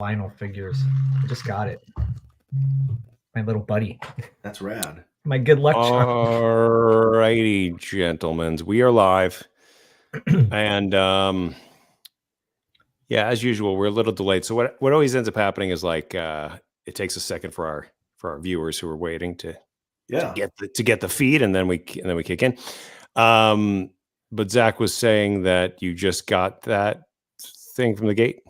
vinyl figures. I just got it. My little buddy. That's rad. My good luck charm. All righty, gentlemen. We are live. And yeah, as usual, we're a little delayed. So what always ends up happening is like it takes a second for our viewers who are waiting to get the feed, and then we kick in. But Zach was saying that you just got that thing from the gate.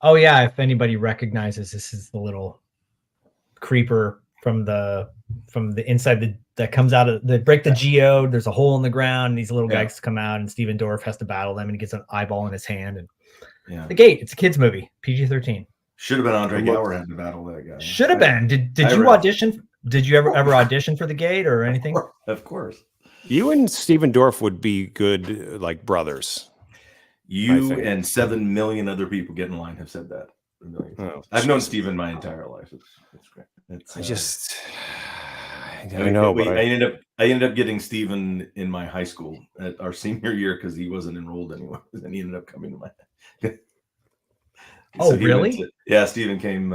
Oh yeah, if anybody recognizes, this is the little creeper from the inside that comes out of the break the geode. There's a hole in the ground, and these little guys come out, and Steven Dorff has to battle them, and he gets an eyeball in his hand. And the gate. It's a kids movie, PG-13. Should have been Andre Gower had to battle that guy. Should have been. Did you audition? Did you ever audition for the gate or anything? Of course. You and Steven Dorff would be good like brothers. You and 7 million other people get in line have said that. I've known Steven my entire life. It's great. I ended up getting Steven in my high school at our senior year because he wasn't enrolled anywhere, and he ended up coming to my. Oh, really? Steven came.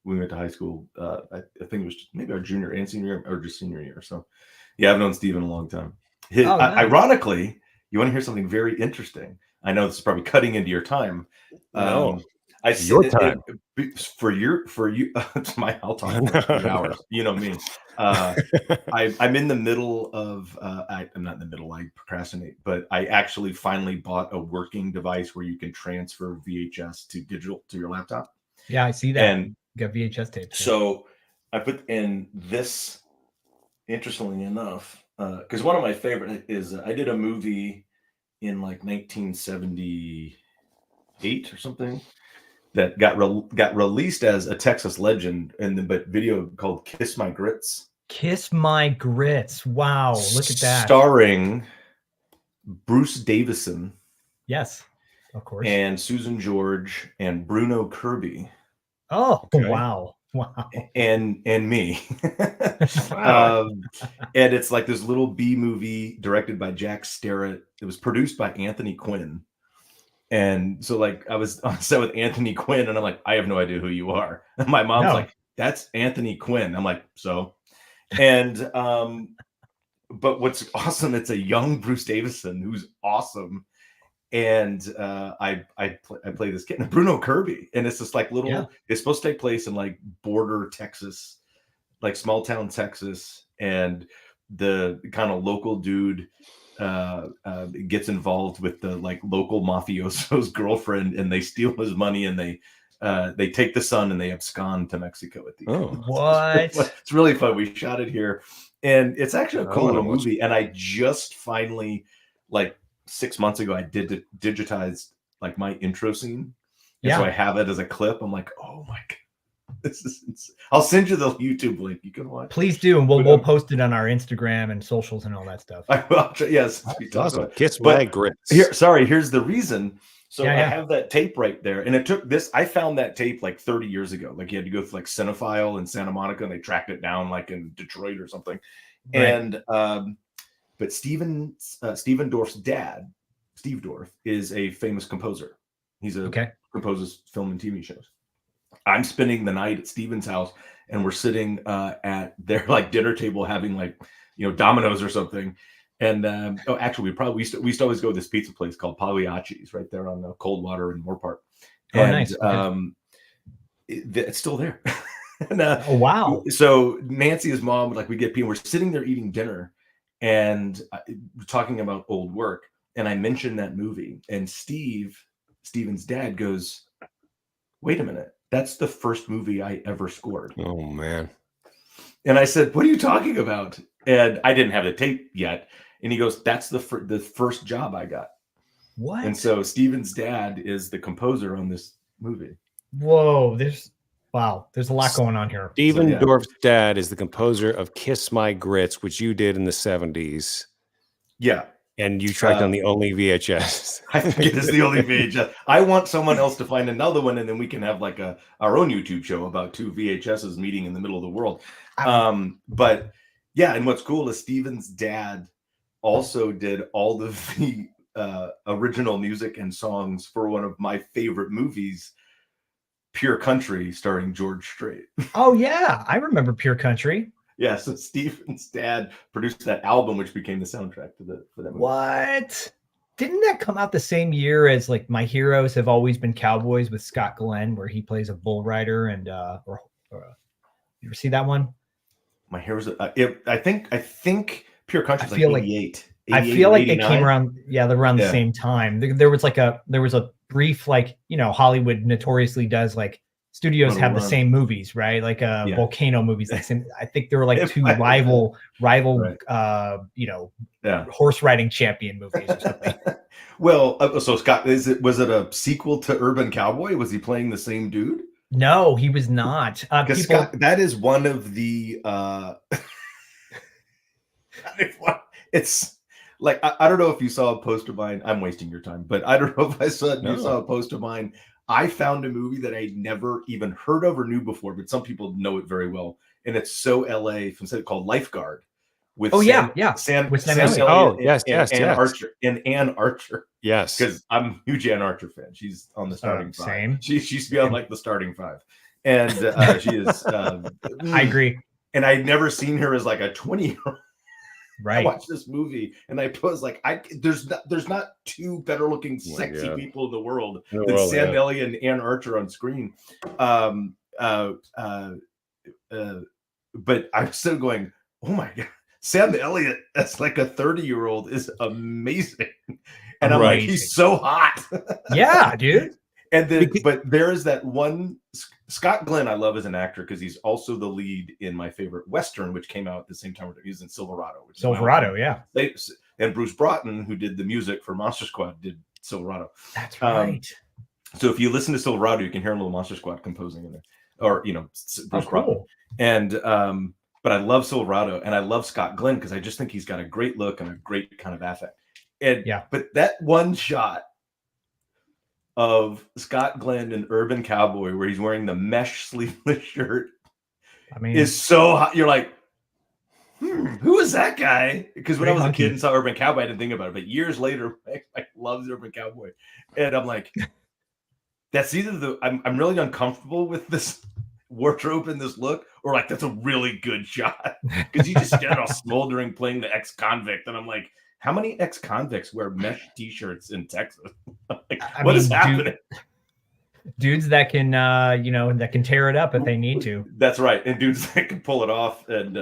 We went to high school. I think it was maybe our junior and senior year, or just senior year. So, yeah, I've known Steven a long time. Nice. Ironically, you want to hear something very interesting? I know this is probably cutting into your time. Your time for you. It's my I'll talk for hours. You know me. I'm in the middle of. I'm not in the middle. I procrastinate, but I actually finally bought a working device where you can transfer VHS to digital to your laptop. Yeah, I see that. And you got VHS tape. So I put in this. Interestingly enough, because one of my favorite is I did a movie in like 1978 or something. That got released as a Texas legend but video called Kiss My Grits. Kiss My Grits. Wow, look at that. Starring Bruce Davison. Yes, of course. And Susan George and Bruno Kirby. Oh, okay. Wow. And me. Wow. And it's like this little B movie directed by Jack Starrett. It was produced by Anthony Quinn. And so, like, I was on set with Anthony Quinn, and I'm like, I have no idea who you are. And my mom's like, that's Anthony Quinn. I'm like, so. And, but what's awesome, it's a young Bruce Davison who's awesome. And I play this kid, and Bruno Kirby. And it's just like it's supposed to take place in like border Texas, like small town Texas. And the kind of local dude gets involved with the like local mafioso's girlfriend, and they steal his money, and they take the son and they abscond to Mexico at the end. What? It's really fun. We shot it here, and it's actually a cool little movie. And I just finally, like 6 months ago, I did digitize like my intro scene. And so I have it as a clip. I'm like, oh my god. This is insane. I'll send you the YouTube link. You can watch. Please do, and we'll post it on our Instagram and socials and all that stuff. Yes, awesome. Kiss My Grits. Here's the reason. So I have that tape right there, and it took this. I found that tape like 30 years ago. Like you had to go through like Cinephile in Santa Monica, and they tracked it down like in Detroit or something. Right. And but Steven Dorff's dad, Steve Dorff, is a famous composer. He's composes film and TV shows. I'm spending the night at Steven's house, and we're sitting at their like dinner table having like, Domino's or something. And actually, we used to always go to this pizza place called Pagliacci's right there on the Coldwater in Moore Park. And it's still there. And, oh wow! So Nancy, his mom, we get people. We're sitting there eating dinner, and we're talking about old work. And I mentioned that movie, and Steven's dad goes, "Wait a minute. That's the first movie I ever scored." Oh, man. And I said, "What are you talking about?" And I didn't have the tape yet. And he goes, "That's the first job I got." What? And so Steven's dad is the composer on this movie. Whoa. There's a lot going on here. Steven Dorff's dad is the composer of Kiss My Grits, which you did in the 70s. Yeah. And you tracked down the only VHS. I think it is the only VHS. I want someone else to find another one, and then we can have like our own YouTube show about two VHSs meeting in the middle of the world. But yeah, and what's cool is Steven's dad also did all of the original music and songs for one of my favorite movies, Pure Country starring George Strait. Oh yeah, I remember Pure Country. Yeah, so Steven's dad produced that album, which became the soundtrack for that movie. What? Didn't that come out the same year as like My Heroes Have Always Been Cowboys with Scott Glenn, where he plays a bull rider? And you ever see that one? My Heroes. I think Pure Country was like 88. I feel like they came around. Yeah, they're around the same time. There was a brief, like, you know, Hollywood notoriously does like studios have the same movies, right? Like volcano movies. Like I think there were like two rival, right. You know, horse riding champion movies or something. Well, so Scott, was it a sequel to Urban Cowboy? Was he playing the same dude? No, he was not. Scott, that is one of the. It's like I don't know if you saw a post of mine. I'm wasting your time, but I don't know if you saw a post of mine. I found a movie that I never even heard of or knew before, but some people know it very well, and it's so LA from something called Lifeguard. With Sam Elliott and Archer and Ann Archer. Yes, because I'm a huge Ann Archer fan. She's on the starting five. Same. She used to be on like the starting five, and she is. I agree. And I'd never seen her as like a 20-year-old. Right. I watched this movie and I was like, there's not two better looking sexy people in the world than Sam Elliott and Ann Archer on screen. But I'm still going, oh my God, Sam Elliott as like a 30-year-old is amazing. And I'm like, he's so hot. Yeah, dude. And then, but there is that one Scott Glenn I love as an actor because he's also the lead in my favorite Western, which came out at the same time. He's in Silverado. Yeah. And Bruce Broughton, who did the music for Monster Squad, did Silverado. That's right. So if you listen to Silverado, you can hear a little Monster Squad composing in there, or Bruce Broughton. And but I love Silverado and I love Scott Glenn because I just think he's got a great look and a great kind of affect. And but that one shot of Scott Glenn in Urban Cowboy where he's wearing the mesh sleeveless shirt, I mean, is so hot. You're like, who is that guy? Because when I was a kid and saw Urban Cowboy, I didn't think about it. But years later, I loved Urban Cowboy, and I'm like, that's either I'm really uncomfortable with this wardrobe and this look, or like that's a really good shot because you just stand all smoldering playing the ex-convict, and I'm like, how many ex-convicts wear mesh T-shirts in Texas? Like, what is happening? Dudes that can, that can tear it up if they need to. That's right, and dudes that can pull it off. And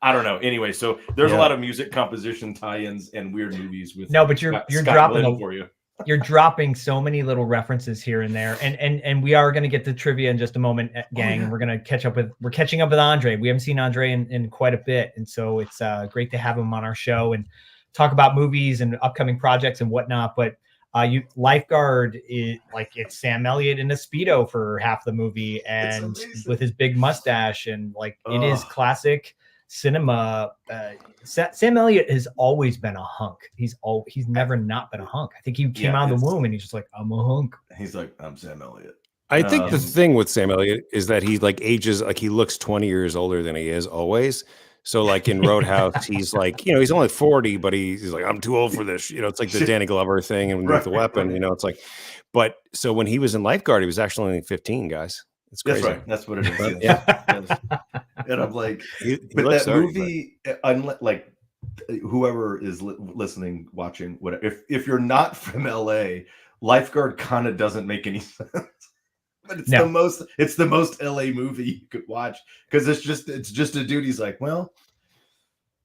I don't know. Anyway, so there's a lot of music composition tie-ins and weird movies with. No, but you're dropping for you. You're dropping so many little references here and there, and we are going to get to trivia in just a moment, gang. We're going to we're catching up with Andre. We haven't seen Andre in quite a bit, and so it's great to have him on our show and talk about movies and upcoming projects and whatnot. But Lifeguard is like, it's Sam Elliott in a Speedo for half the movie and with his big mustache, and like it is classic cinema. Sam Elliott has always been a hunk. He's never not been a hunk. I think he came out of the womb and he's just like, I'm a hunk. He's like, I'm Sam Elliott. I think the thing with Sam Elliott is that he like ages, like he looks 20 years older than he is always. So like in Roadhouse, he's like, he's only 40, but he's like, I'm too old for this. It's like the Danny Glover thing and with the weapon, it's like, but so when he was in Lifeguard, he was actually only 15 guys. It's crazy. That's right. That's what it is. Yes. And I'm like, but that movie, like whoever is listening, watching, whatever, if you're not from LA, Lifeguard kind of doesn't make any sense. But it's the most LA movie you could watch because it's just a dude. He's like, well,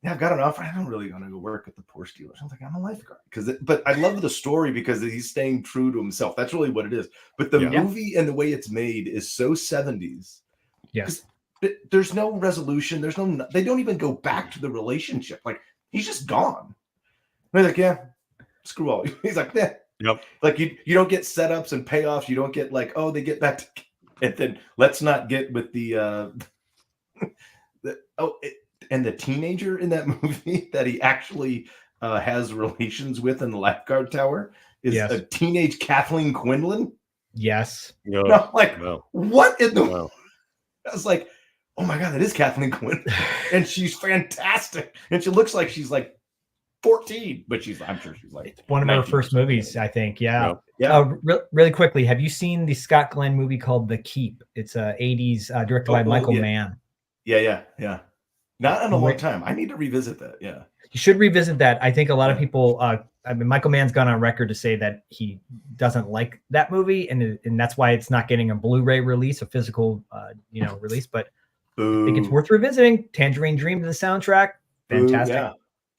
I've got an offer. I'm really going to go work at the Porsche dealer. I'm like, I'm a lifeguard but I love the story because he's staying true to himself. That's really what it is. But the movie and the way it's made is so 70s. Yes. There's no resolution. They don't even go back to the relationship. Like he's just gone. And they're like, yeah, screw all. He's like, yeah. Yep. Like you don't get setups and payoffs. You don't get like, oh, they get back to, and then let's not get with the and the teenager in that movie that he actually has relations with in the lifeguard tower is a teenage Kathleen Quinlan. Yes. No. I'm like, what in the? No. I was like, oh my God, that is Kathleen Quinlan, and she's fantastic, and she looks like she's like 14, but I'm sure she's like, it's one of her first movies, I think. Yeah. Really quickly, have you seen the Scott Glenn movie called The Keep? It's a 80s directed by Michael Mann. Yeah. Not in a long time. I need to revisit that. Yeah. You should revisit that. I think a lot of people, Michael Mann's gone on record to say that he doesn't like that movie, and that's why it's not getting a Blu-ray release, a physical, release. But I think it's worth revisiting. Tangerine Dream to the soundtrack, fantastic.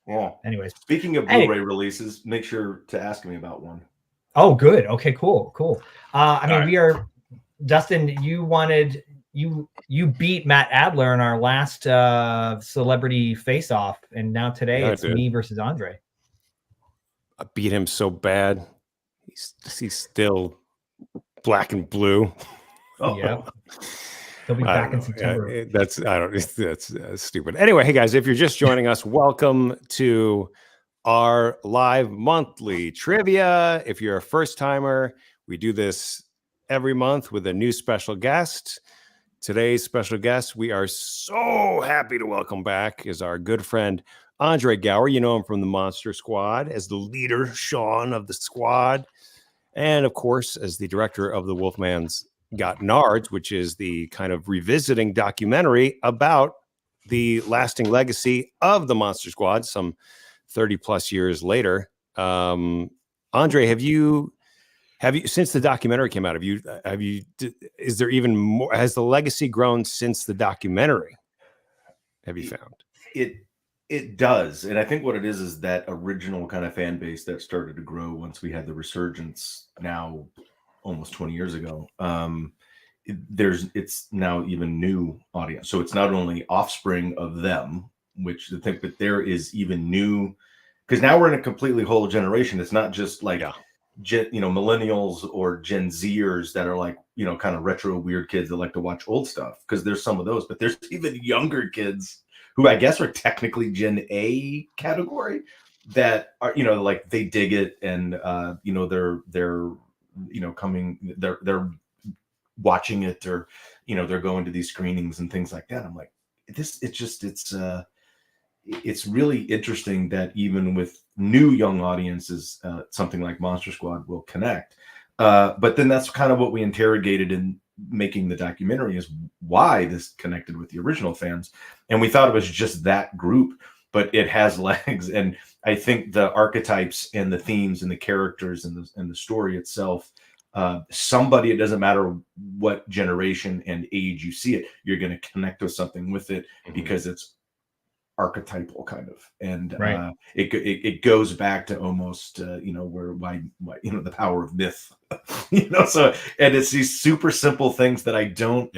Yeah. Anyways, speaking of Blu-ray releases, make sure to ask me about one. Oh, good. Okay, cool. We are, Dustin. You beat Matt Adler in our last celebrity face-off, and now today it's me versus Andre. I beat him so bad. He's still black and blue. Oh yeah. He'll be back in September. That's stupid. Anyway, hey guys, if you're just joining us, welcome to our live monthly trivia. If you're a first timer, we do this every month with a new special guest. Today's special guest, we are so happy to welcome back, is our good friend Andre Gower. You know him from the Monster Squad as the leader, Sean, of the squad. And of course, as the director of The Wolfman's Got Nards, which is the kind of revisiting documentary about the lasting legacy of the Monster Squad some 30 plus years later. Andre, have you, since the documentary came out, is there even more, has the legacy grown since the documentary? Have you found? It does. And I think what it is that original kind of fan base that started to grow once we had the resurgence now almost 20 years ago. It's now even new audience. So it's not only offspring of them, which I think that there is even new, because now we're in a completely whole generation. It's not just like, millennials or Gen Zers that are like, kind of retro weird kids that like to watch old stuff, because there's some of those, but there's even younger kids who I guess are technically Gen A category that are, like they dig it, and they're watching it, or they're going to these screenings and things like that. I'm like, it's really interesting that even with new young audiences, something like Monster Squad will connect. But then that's kind of what we interrogated in making the documentary, is why this connected with the original fans. And we thought it was just that group, but it has legs. And I think the archetypes and the themes and the characters and the story itself, it doesn't matter what generation and age you see it, you're going to connect with something with it, because it's archetypal kind of, and it goes back to almost why the power of myth, so, and it's these super simple things that I don't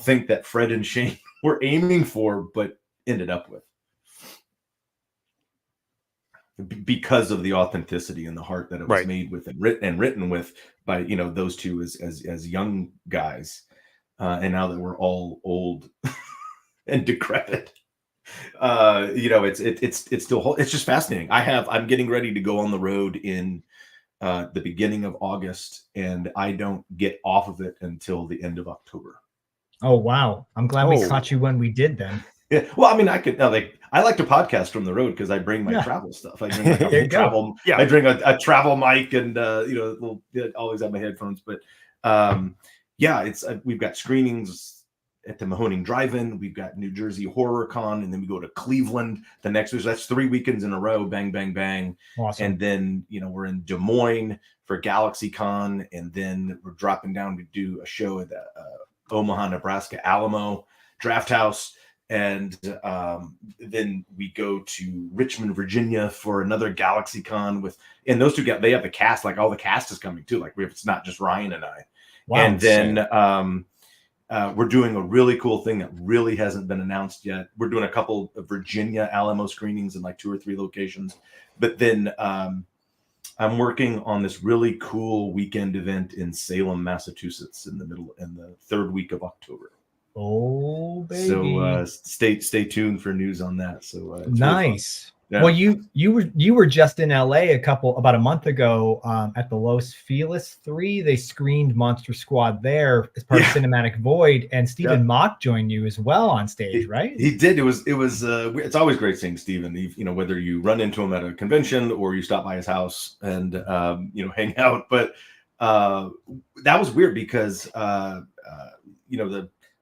think that Fred and Shane were aiming for, but ended up with, because of the authenticity and the heart that it was made with and written with by those two as young guys, and now that we're all old and decrepit, it's still, it's just fascinating. I'm getting ready to go on the road in the beginning of August, and I don't get off of it until the end of October. Oh wow, I'm glad we caught you when we did then. Yeah, well, I mean, I like to podcast from the road because I bring my travel stuff. I bring my travel. Yeah, I bring a travel mic, and always have my headphones. But we've got screenings at the Mahoning Drive-In. We've got New Jersey Horror Con, and then we go to Cleveland the next week. So that's 3 weekends in a row, bang, bang, bang. Awesome. And then, we're in Des Moines for Galaxy Con, and then we're dropping down to do a show at the Omaha, Nebraska Alamo Draft House. And then we go to Richmond, Virginia for another Galaxy Con and those two they have the cast, like all the cast is coming too. Like it's not just Ryan and I. Wow, and then we're doing a really cool thing that really hasn't been announced yet. We're doing a couple of Virginia Alamo screenings in like 2 or 3 locations. But then I'm working on this really cool weekend event in Salem, Massachusetts in the 3rd week of October. Oh, baby. So stay tuned for news on that. So nice. Really Well, you were just in LA about a month ago at the Los Feliz 3. They screened Monster Squad there as part of Cinematic Void, and Stephen Mock joined you as well on stage, right? He did. It's always great seeing Stephen. You know, whether you run into him at a convention or you stop by his house and hang out. But that was weird because the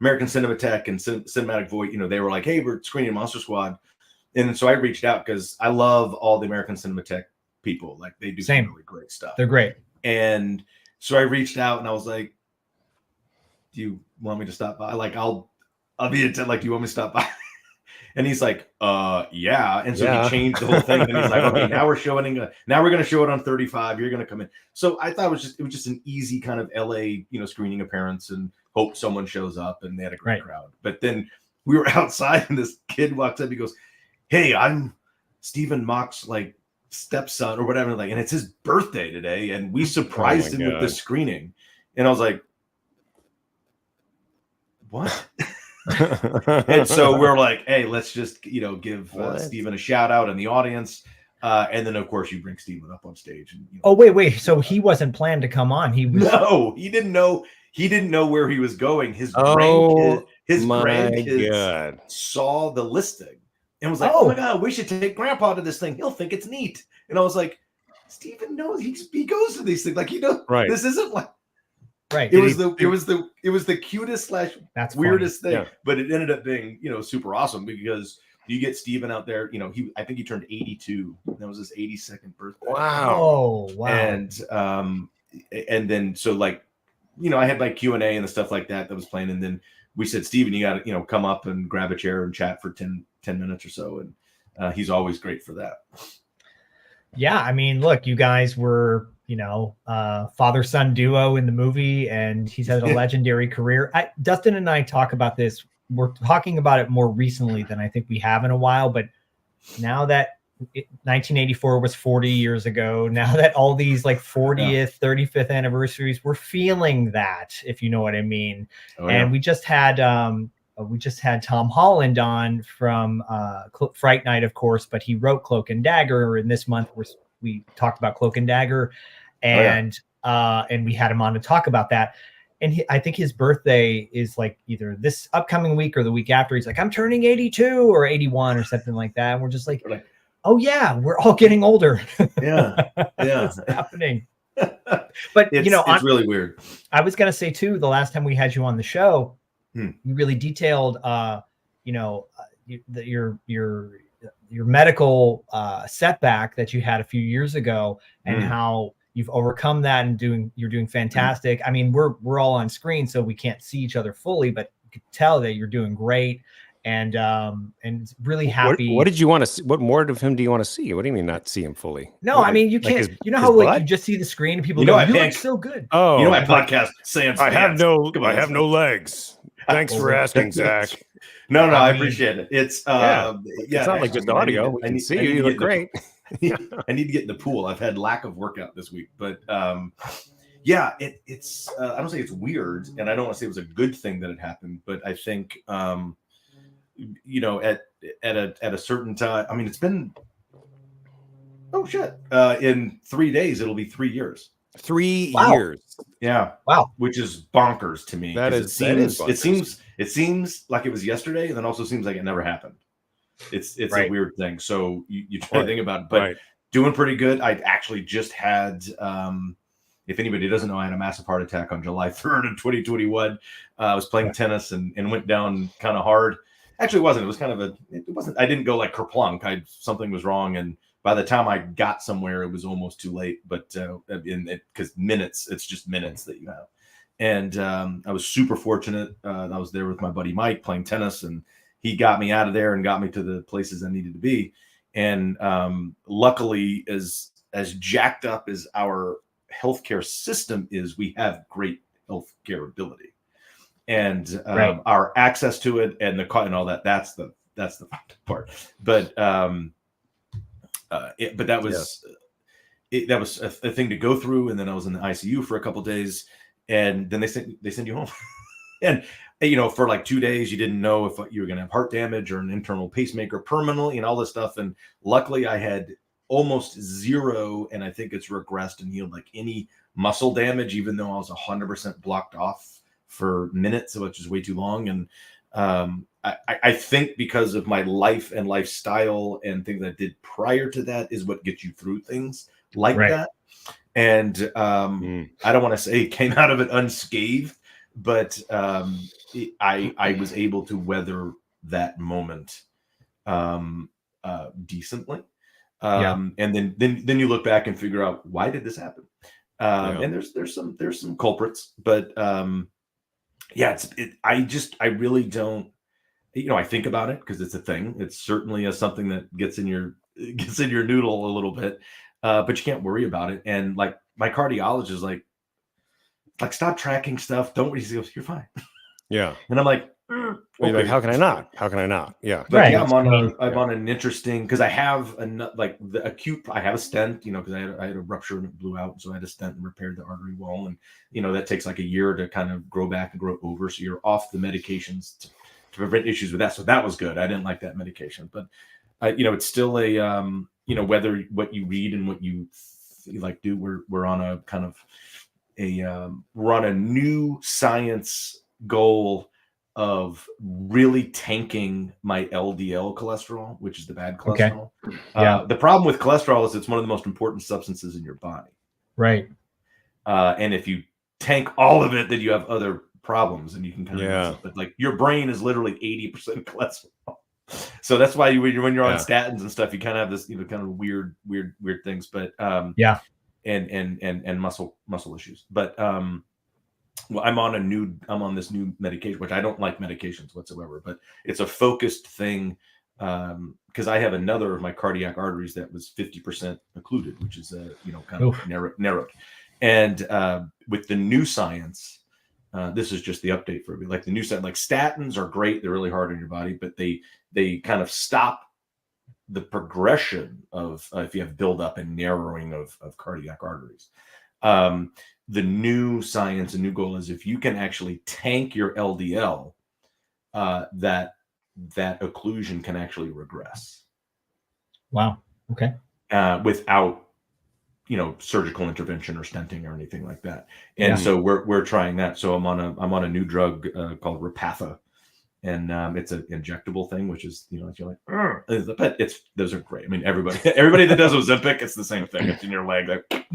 American Cinematheque and Cinematic Void, they were like, hey, we're screening Monster Squad. And so I reached out because I love all the American Cinematheque people. Like, they do some really great stuff. They're great. And so I reached out and I was like, do you want me to stop by? Like, I'll be do you want me to stop by? And he's like, yeah. And so he changed the whole thing. And he's like, okay, now we're going to show it on 35. You're going to come in. So I thought it was just an easy kind of LA, screening appearance, and hope someone shows up, and they had a great crowd. But then we were outside and this kid walks up, he goes, hey, I'm Stephen Mock's stepson or whatever, and it's his birthday today, and we surprised him with this screening. And I was like, what? And so we're like, hey, let's just give Stephen a shout out in the audience, and then of course you bring Stephen up on stage. And, oh wait, so he wasn't planned to come on? He didn't know where he was going. His grandkids saw the listing and was like, oh my God, we should take Grandpa to this thing. He'll think it's neat. And I was like, Stephen knows he goes to these things. This isn't like. Right. It was the cutest / weirdest thing, but it ended up being, super awesome because you get Stephen out there, I think he turned 82. That was his 82nd birthday. Wow. Oh, wow. And then, so I had Q&A and the stuff like that was playing. And then we said, Stephen, you got to, come up and grab a chair and chat for 10 minutes or so. And he's always great for that. Yeah. I mean, look, you guys were, father-son duo in the movie, and he's had a legendary career. Dustin and I talk about this. We're talking about it more recently than I think we have in a while, but now that 1984 was 40 years ago, now that all these 40th, 35th anniversaries, we're feeling that, if you know what I mean. And we just had Tom Holland on from Fright Night, of course, but he wrote Cloak and Dagger, and this month we talked about Cloak and Dagger, and we had him on to talk about that. And I think his birthday is either this upcoming week or the week after. He's like, I'm turning 82 or 81 or something like that. And we're just like, oh yeah, we're all getting older. Yeah. It's happening. But it's really weird. I was going to say too, the last time we had you on the show, you really detailed, your medical setback that you had a few years ago, and how you've overcome that, and you're doing fantastic. I mean, we're all on screen, so we can't see each other fully, but you can tell that you're doing great, and really happy. What did you want to see? What more of him do you want to see? What do you mean not see him fully? No, I mean, you can't. You know how you just see the screen and people go, "You look so good." Oh, my podcast Sam's I have no legs. Thanks for asking, Zach. No, I appreciate it. It's it's not like just audio. We can see you. You look great. I need to get in the pool. I've had lack of workout this week, but it's I don't say it's weird, and I don't want to say it was a good thing that it happened, but I think at a certain time, I mean, it's been in 3 days it'll be 3 years. 3 years. Yeah. Wow. Which is bonkers to me. It seems like it was yesterday, and then also seems like it never happened. It's a weird thing. So you try to think about it, but doing pretty good. I actually just had, if anybody doesn't know, I had a massive heart attack on July 3rd of 2021. I was playing tennis and went down kind of hard. Actually, it wasn't. It was kind of it wasn't. I didn't go kerplunk. Something was wrong, and by the time I got somewhere, it was almost too late. But because minutes, it's just minutes that you have. And I was super fortunate. I was there with my buddy Mike playing tennis, and he got me out of there and got me to the places I needed to be. And luckily, as jacked up as our healthcare system is, we have great healthcare ability, and our access to it and and all that. That's the part. But that was that was a thing to go through. And then I was in the ICU for a couple of days, and then they send you home. And you know, for like 2 days, you didn't know if you were going to have heart damage or an internal pacemaker permanently and all this stuff. And luckily I had almost zero, and I think it's regressed and healed, like any muscle damage, even though I was 100% blocked off for minutes, which is way too long. And I think because of my life and lifestyle and things I did prior to that is what gets you through things like that. And I don't want to say it came out of it unscathed, but I was able to weather that moment decently. And then you look back and figure out, why did this happen? And there's some culprits, but I really don't, you know, I think about it because it's a thing. It's certainly something that gets in your noodle a little bit, but you can't worry about it. And like my cardiologist is like stop tracking stuff. Don't worry. He goes, you're fine. Yeah. And I'm like, okay. Like, how can I not? How can I not? Yeah. But yeah, I'm on an interesting, because I have the acute, I have a stent, you know, because I had a rupture and it blew out. So I had a stent and repaired the artery wall. And, you know, that takes like a year to kind of grow back and grow over. So you're off the medications to prevent issues with that. So that was good. I didn't like that medication, but you know, it's still a, you know, whether what you read and what you like do, we're on a kind of we're on a new science goal of really tanking my LDL cholesterol, which is the bad cholesterol. Okay. The problem with cholesterol is it's one of the most important substances in your body. Right. And if you tank all of it, then you have other problems, and you can kind of mess up. But like your brain is literally 80% cholesterol. So that's why when you're on statins and stuff, you kind of have this, you know, kind of weird things. But and muscle issues. But well, I'm on this new medication, which I don't like medications whatsoever, but it's a focused thing because I have another of my cardiac arteries that was 50% occluded, which is you know, kind of narrowed. And with the new science, this is just the update for me. Like the new science, like statins are great; they're really hard on your body, but they kind of stop the progression of if you have buildup and narrowing of cardiac arteries. The new science and new goal is if you can actually tank your LDL, that occlusion can actually regress. Wow. Okay. Without, you know, surgical intervention or stenting or anything like that. And so we're trying that. So I'm on a new drug called Repatha, and it's an injectable thing, which is, you know, you're like, but those are great. I mean, everybody that does Ozempic, it's the same thing. It's in your leg, like,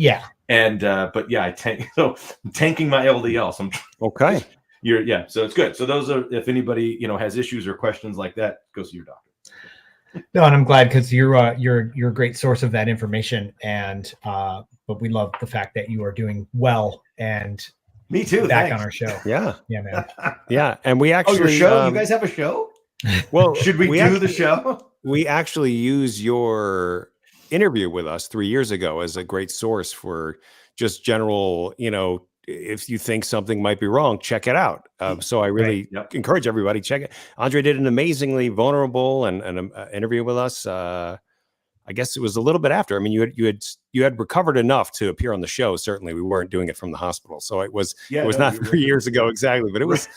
And but yeah, I'm tanking my LDL. So I'm okay. So it's good. So those are, if anybody, you know, has issues or questions like that, go see your doctor. No, and I'm glad because you're a great source of that information, and but we love the fact that you are doing well, and me too. Back on our show. Yeah, man. Yeah, and we actually your show. You guys have a show? Well, should we do the show? We actually use your interview with us 3 years ago as a great source for just general, you know, if you think something might be wrong, check it out. So I really encourage everybody, check it. Andre did an amazingly vulnerable and an interview with us. I guess it was a little bit after. I mean, you had recovered enough to appear on the show. Certainly, we weren't doing it from the hospital, so it was not 3 years ago exactly, but it was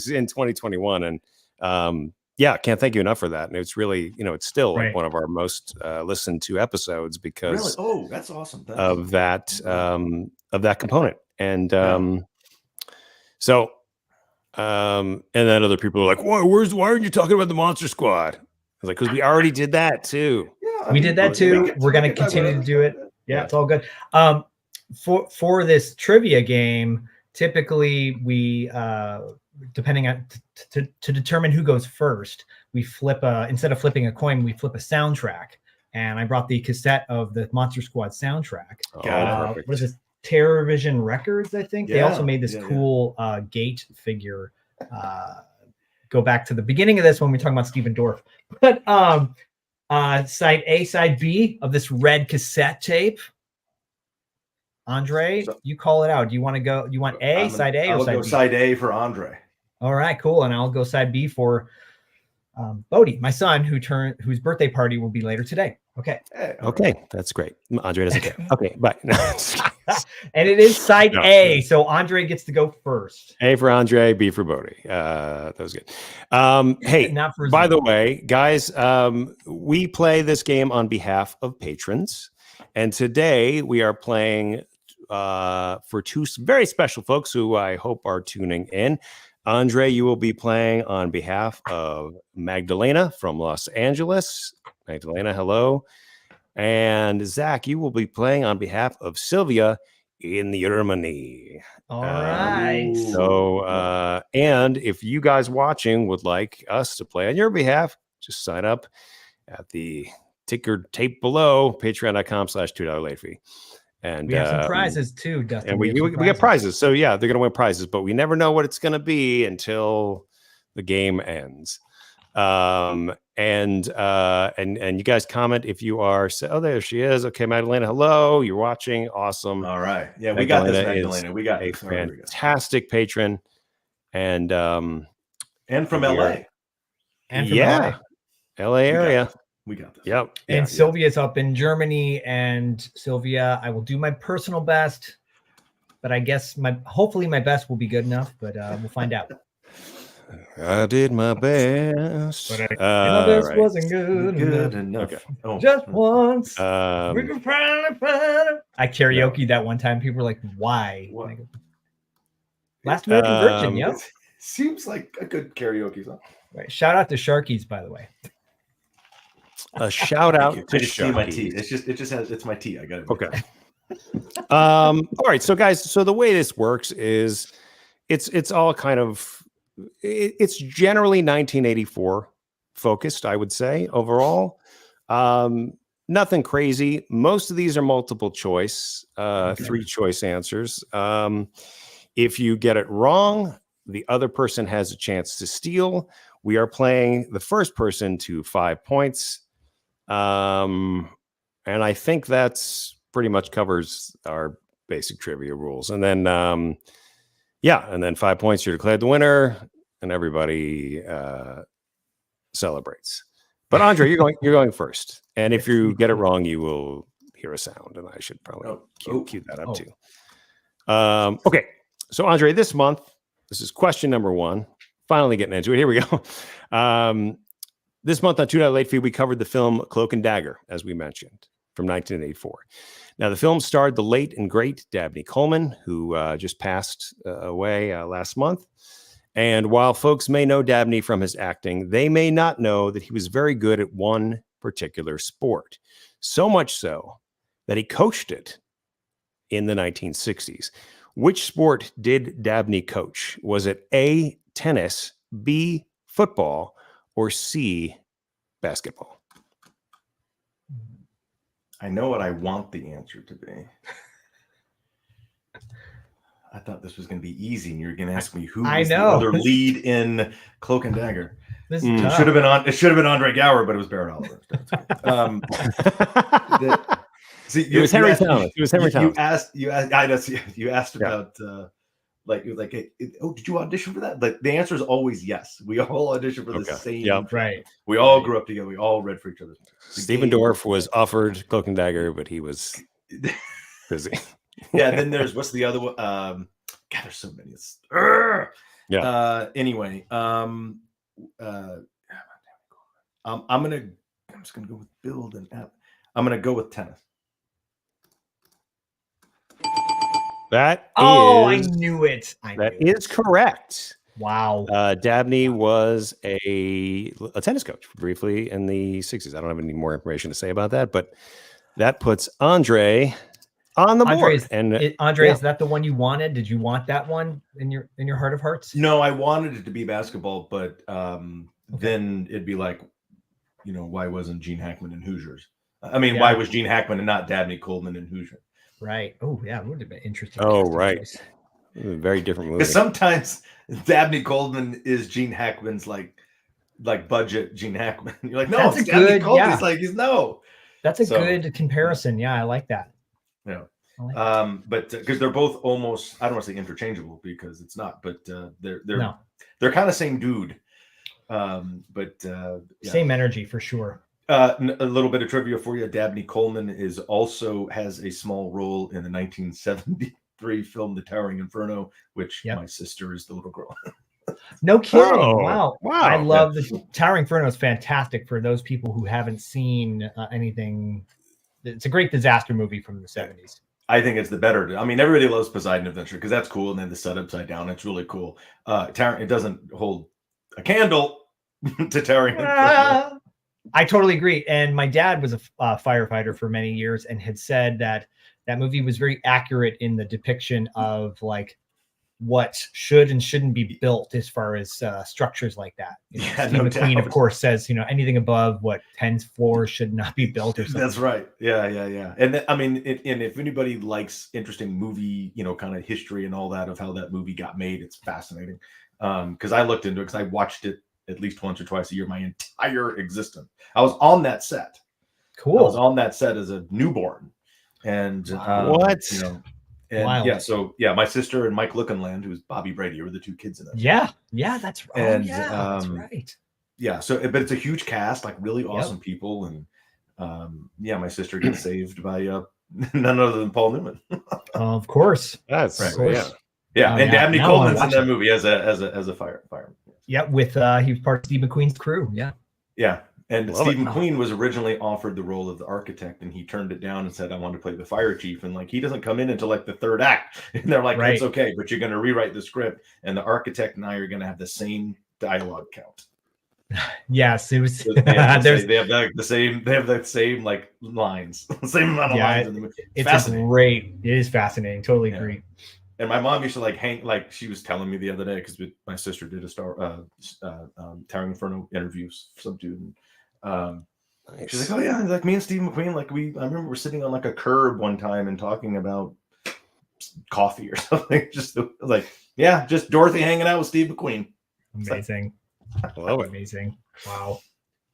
in 2021, and can't thank you enough for that. And it's really, you know, it's still like one of our most listened to episodes because that's awesome. Of that component. And and then other people are like, why aren't you talking about the Monster Squad? I was like, because we already did that too. Yeah, we did that too. We're going to continue to do it. Yeah, it's all good. For this trivia game, typically we depending on to determine who goes first, we flip instead of flipping a coin, we flip a soundtrack. And I brought the cassette of the Monster Squad soundtrack. What is this? TerrorVision Records, I think. They also made this cool gate figure. Go back to the beginning of this when we're talking about Stephen Dorff. But side A, side B of this red cassette tape. Andre, you call it out. Do you want to go? Do you want side A or side B? I'll go side A for Andre. All right, cool. And I'll go side B for Bodie, my son, whose birthday party will be later today. Okay. Okay, that's great. Andre doesn't care. Okay, bye. And it is side No. A, so Andre gets to go first. A for Andre, B for Bodie. That was good. Hey, Not for by Zoe. the way, guys, we play this game on behalf of patrons. And today we are playing for two very special folks who I hope are tuning in. Andre, you will be playing on behalf of Magdalena from Los Angeles. Magdalena, hello. And Zach, you will be playing on behalf of Sylvia in Germany. All right. So, and if you guys watching would like us to play on your behalf, just sign up at the ticker tape below, patreon.com/$2 late fee. And we have some prizes too, Dustin. And we get prizes. So yeah, they're going to win prizes, but we never know what it's going to be until the game ends. And you guys comment if you are. Oh, there she is. Okay, Magdalena, hello. You're watching. Awesome. All right. Yeah, we got this, Magdalena. We got a this. fantastic patron, and from LA. And from LA area. We got this. Yep. And Sylvia's up in Germany, and Sylvia, I will do my personal best, but I guess hopefully my best will be good enough, but we'll find out. I did my best. But my best wasn't good enough. Okay. Oh. Just once. We can finally find it. I karaoke that one time. People were like, why? Like, Last American Virgin, yep. Seems like a good karaoke song. Right. Shout out to Sharkies, by the way. A shout out to Sharkies. My tea. It's my tea. I got it. Okay. All right. So guys, so the way this works is it's all kind of it's generally 1984 focused, I would say, overall. Nothing crazy. Most of these are multiple choice, 3 choice answers. If you get it wrong, the other person has a chance to steal. We are playing the first person to 5 points. And I think that's pretty much covers our basic trivia rules. And then, and then 5 points, you're declared the winner, and everybody celebrates. But Andre, you're going first. And if you get it wrong, you will hear a sound, and I should probably cue that up too. Okay, so Andre, this month, this is question number 1. Finally getting into it. Here we go. This month on $2 late fee, we covered the film Cloak and Dagger, as we mentioned, from 1984. Now, the film starred the late and great Dabney Coleman, who just passed away last month. And while folks may know Dabney from his acting, they may not know that he was very good at one particular sport. So much so that he coached it in the 1960s. Which sport did Dabney coach? Was it A, tennis, B, football, or C, basketball? I know what I want the answer to be. I thought this was going to be easy, and you're going to ask me who was the other lead in Cloak and Dagger. This should have been Andre Gower, but it was Barrett Oliver. It was Henry Thomas. It was Henry Thomas. You asked about did you audition for that? Like the answer is always yes. We all audition for the same. Yep. Right. We all grew up together. We all read for each other. Stephen Dorff was offered Cloak and Dagger, but he was busy. Yeah. Then there's what's the other one? God, there's so many. Anyway, I'm just gonna go with build and app. I'm gonna go with tennis. I knew it. That is correct. Wow. Dabney was a tennis coach briefly in the 60s. I don't have any more information to say about that, but that puts Andre on the board. Is that the one you wanted? Did you want that one in your heart of hearts? No, I wanted it to be basketball, but then it'd be like, why wasn't Gene Hackman in Hoosiers? I mean, why was Gene Hackman and not Dabney Coleman in Hoosiers? Right. Oh, yeah. It would have been interesting. Oh, right. Very different movie. Because sometimes Dabney Coleman is Gene Hackman's like budget Gene Hackman. You're like, no, that's it's Dabney Coleman. It's like, no. That's a good comparison. Yeah, I like that. Yeah. But because they're both almost, I don't want to say interchangeable because it's not, but they're kind of same dude. Same energy for sure. A little bit of trivia for you. Dabney Coleman has a small role in the 1973 film The Towering Inferno, which my sister is the little girl. No kidding. Oh, wow. I love the Towering Inferno is fantastic for those people who haven't seen anything. It's a great disaster movie from the 70s. I think it's the better. I mean, everybody loves Poseidon Adventure because that's cool, and then the set upside down. It's really cool. It doesn't hold a candle to Towering Inferno. I totally agree. And my dad was a firefighter for many years and had said that movie was very accurate in the depiction of like what should and shouldn't be built as far as structures like that. Steve McQueen, of course, says, anything above 10 floors should not be built or something. That's right. Yeah. And and if anybody likes interesting movie, kind of history and all that of how that movie got made, it's fascinating. Because I looked into it because I watched it at least once or twice a year my entire existence. I was on that set. Cool. I was on that set as a newborn. And what? My sister and Mike Lookenland, who's Bobby Brady, were the two kids in it. Yeah, that's right. That's right. Yeah, but it's a huge cast, like really awesome people, and my sister gets saved by none other than Paul Newman. Of course, that's right. Course. Yeah, and Dabney Coleman's in that movie as a fireman. Yeah, with he was part of Steve McQueen's crew. Yeah. And Steve McQueen was originally offered the role of the architect, and he turned it down and said, "I want to play the fire chief." And he doesn't come in until the third act, and they're like, "It's okay, but you're going to rewrite the script, and the architect and I are going to have the same dialogue count." Yes, it was. They have the same lines, the same amount of lines in the movie. It is fascinating. Totally agree. And my mom used to hang, she was telling me the other day, because my sister did a Towering Inferno interviews for some dude. And, she's like, "Oh yeah, me and Steve McQueen, I remember we're sitting on a curb one time and talking about coffee or something." Just just Dorothy hanging out with Steve McQueen. Amazing. I love it. Amazing. Wow.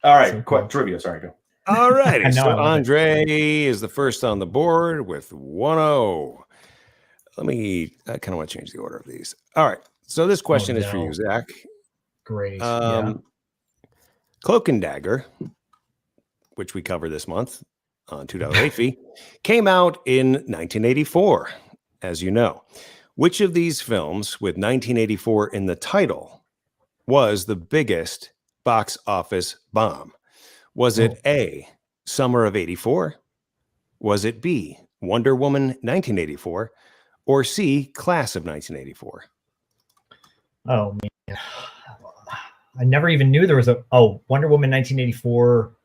All right, so cool. Trivia. Sorry, go. All righty. So Andre is the first on the board with 1-0. I kind of want to change the order of these. All right. So this question is for you, Zach. Great. Cloak and Dagger, which we cover this month on $2 fee, came out in 1984, as you know. Which of these films with 1984 in the title was the biggest box office bomb? Was it A, Summer of 84? Was it B, Wonder Woman 1984? Or C, Class of 1984? Oh, man. I never even knew there was Wonder Woman 1984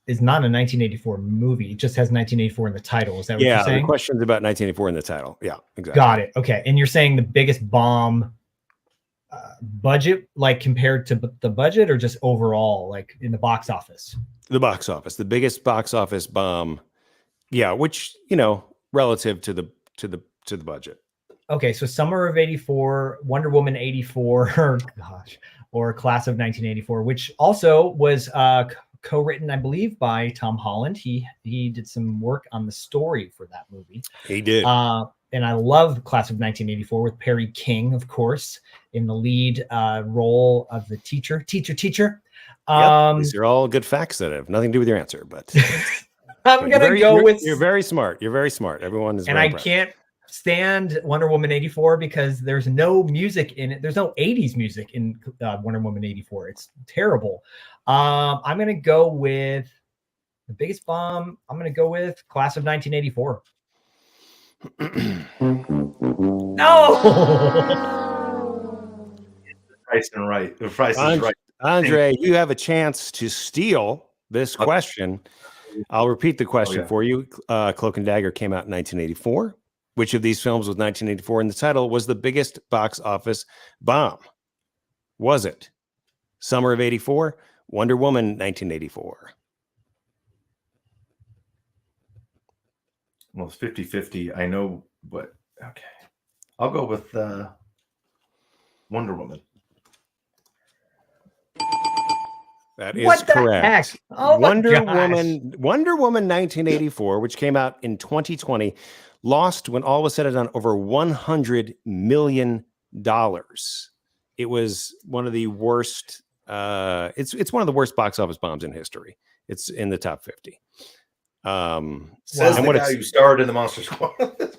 is not a 1984 movie. It just has 1984 in the title. Is that what you're saying? Yeah, the question's about 1984 in the title. Yeah, exactly. Got it. Okay. And you're saying the biggest bomb budget, compared to the budget, or just overall, in the box office? The box office. The biggest box office bomb. Yeah, which, relative to the budget. Okay, so Summer of 84, Wonder Woman 84, or Class of 1984, which also was co-written, I believe, by Tom Holland. He did some work on the story for that movie. He did. And I love Class of 1984 with Perry King, of course, in the lead role of the teacher. These are all good facts that have nothing to do with your answer, but I'm gonna go with. You're very smart. You're very smart. Everyone is. And I can't stand Wonder Woman 84 because there's no music in it. There's no 80s music in Wonder Woman 84. It's terrible. I'm gonna go with the biggest bomb. I'm gonna go with Class of 1984. No. The price is right. Andre, you have a chance to steal this question. I'll repeat the question for you. Cloak and Dagger came out in 1984. Which of these films with 1984 in the title was the biggest box office bomb? Was it Summer of 84, Wonder Woman 1984? Well, it's 50-50. I know, but okay. I'll go with Wonder Woman. That is correct. Oh, Wonder Woman 1984, which came out in 2020, lost, when all was said and done, over $100 million. It was one of the worst it's one of the worst box office bombs in history. It's in the top 50. Says the guy who starred in the Monster Squad.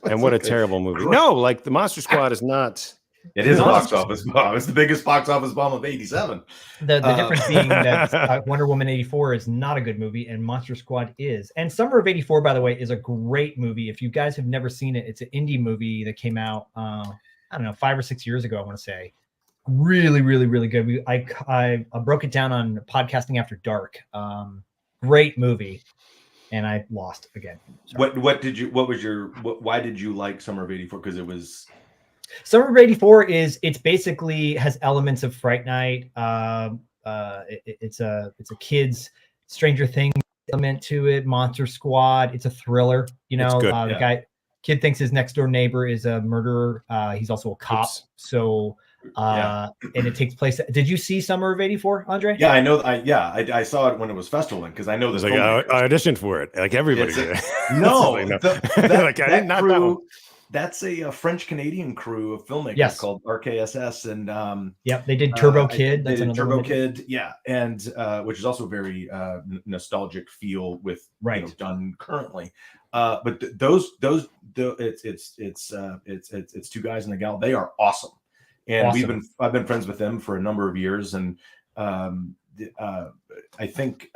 And what a terrible movie. No, like the Monster Squad is not. It is a box office bomb. It's the biggest box office bomb of '87. The difference being that Wonder Woman 84 is not a good movie and Monster Squad is. And Summer of 84, by the way, is a great movie. If you guys have never seen it, it's an indie movie that came out, I don't know, 5 or 6 years ago, I want to say. Really, really, really good. I broke it down on Podcasting After Dark. Great movie. And I lost again. Sorry. Why did you like Summer of '84? Because it was Summer of '84 it's basically has elements of Fright Night. It's a kids Stranger Things element to it. Monster Squad. It's a thriller. You know, the kid thinks his next door neighbor is a murderer. He's also a cop. Oops. So. And it takes place. Did you see Summer of '84, Andre? Yeah, I know. I saw it when it was festivaling because I know this. Like I auditioned for it, like everybody did. No, like, I did not crew, that's a French Canadian crew of filmmakers called RKSS, and they did Turbo Kid. That's another Turbo Kid, and which is also very nostalgic feel with done currently. But it's two guys and a gal. They are awesome. And I've been friends with them for a number of years, and I think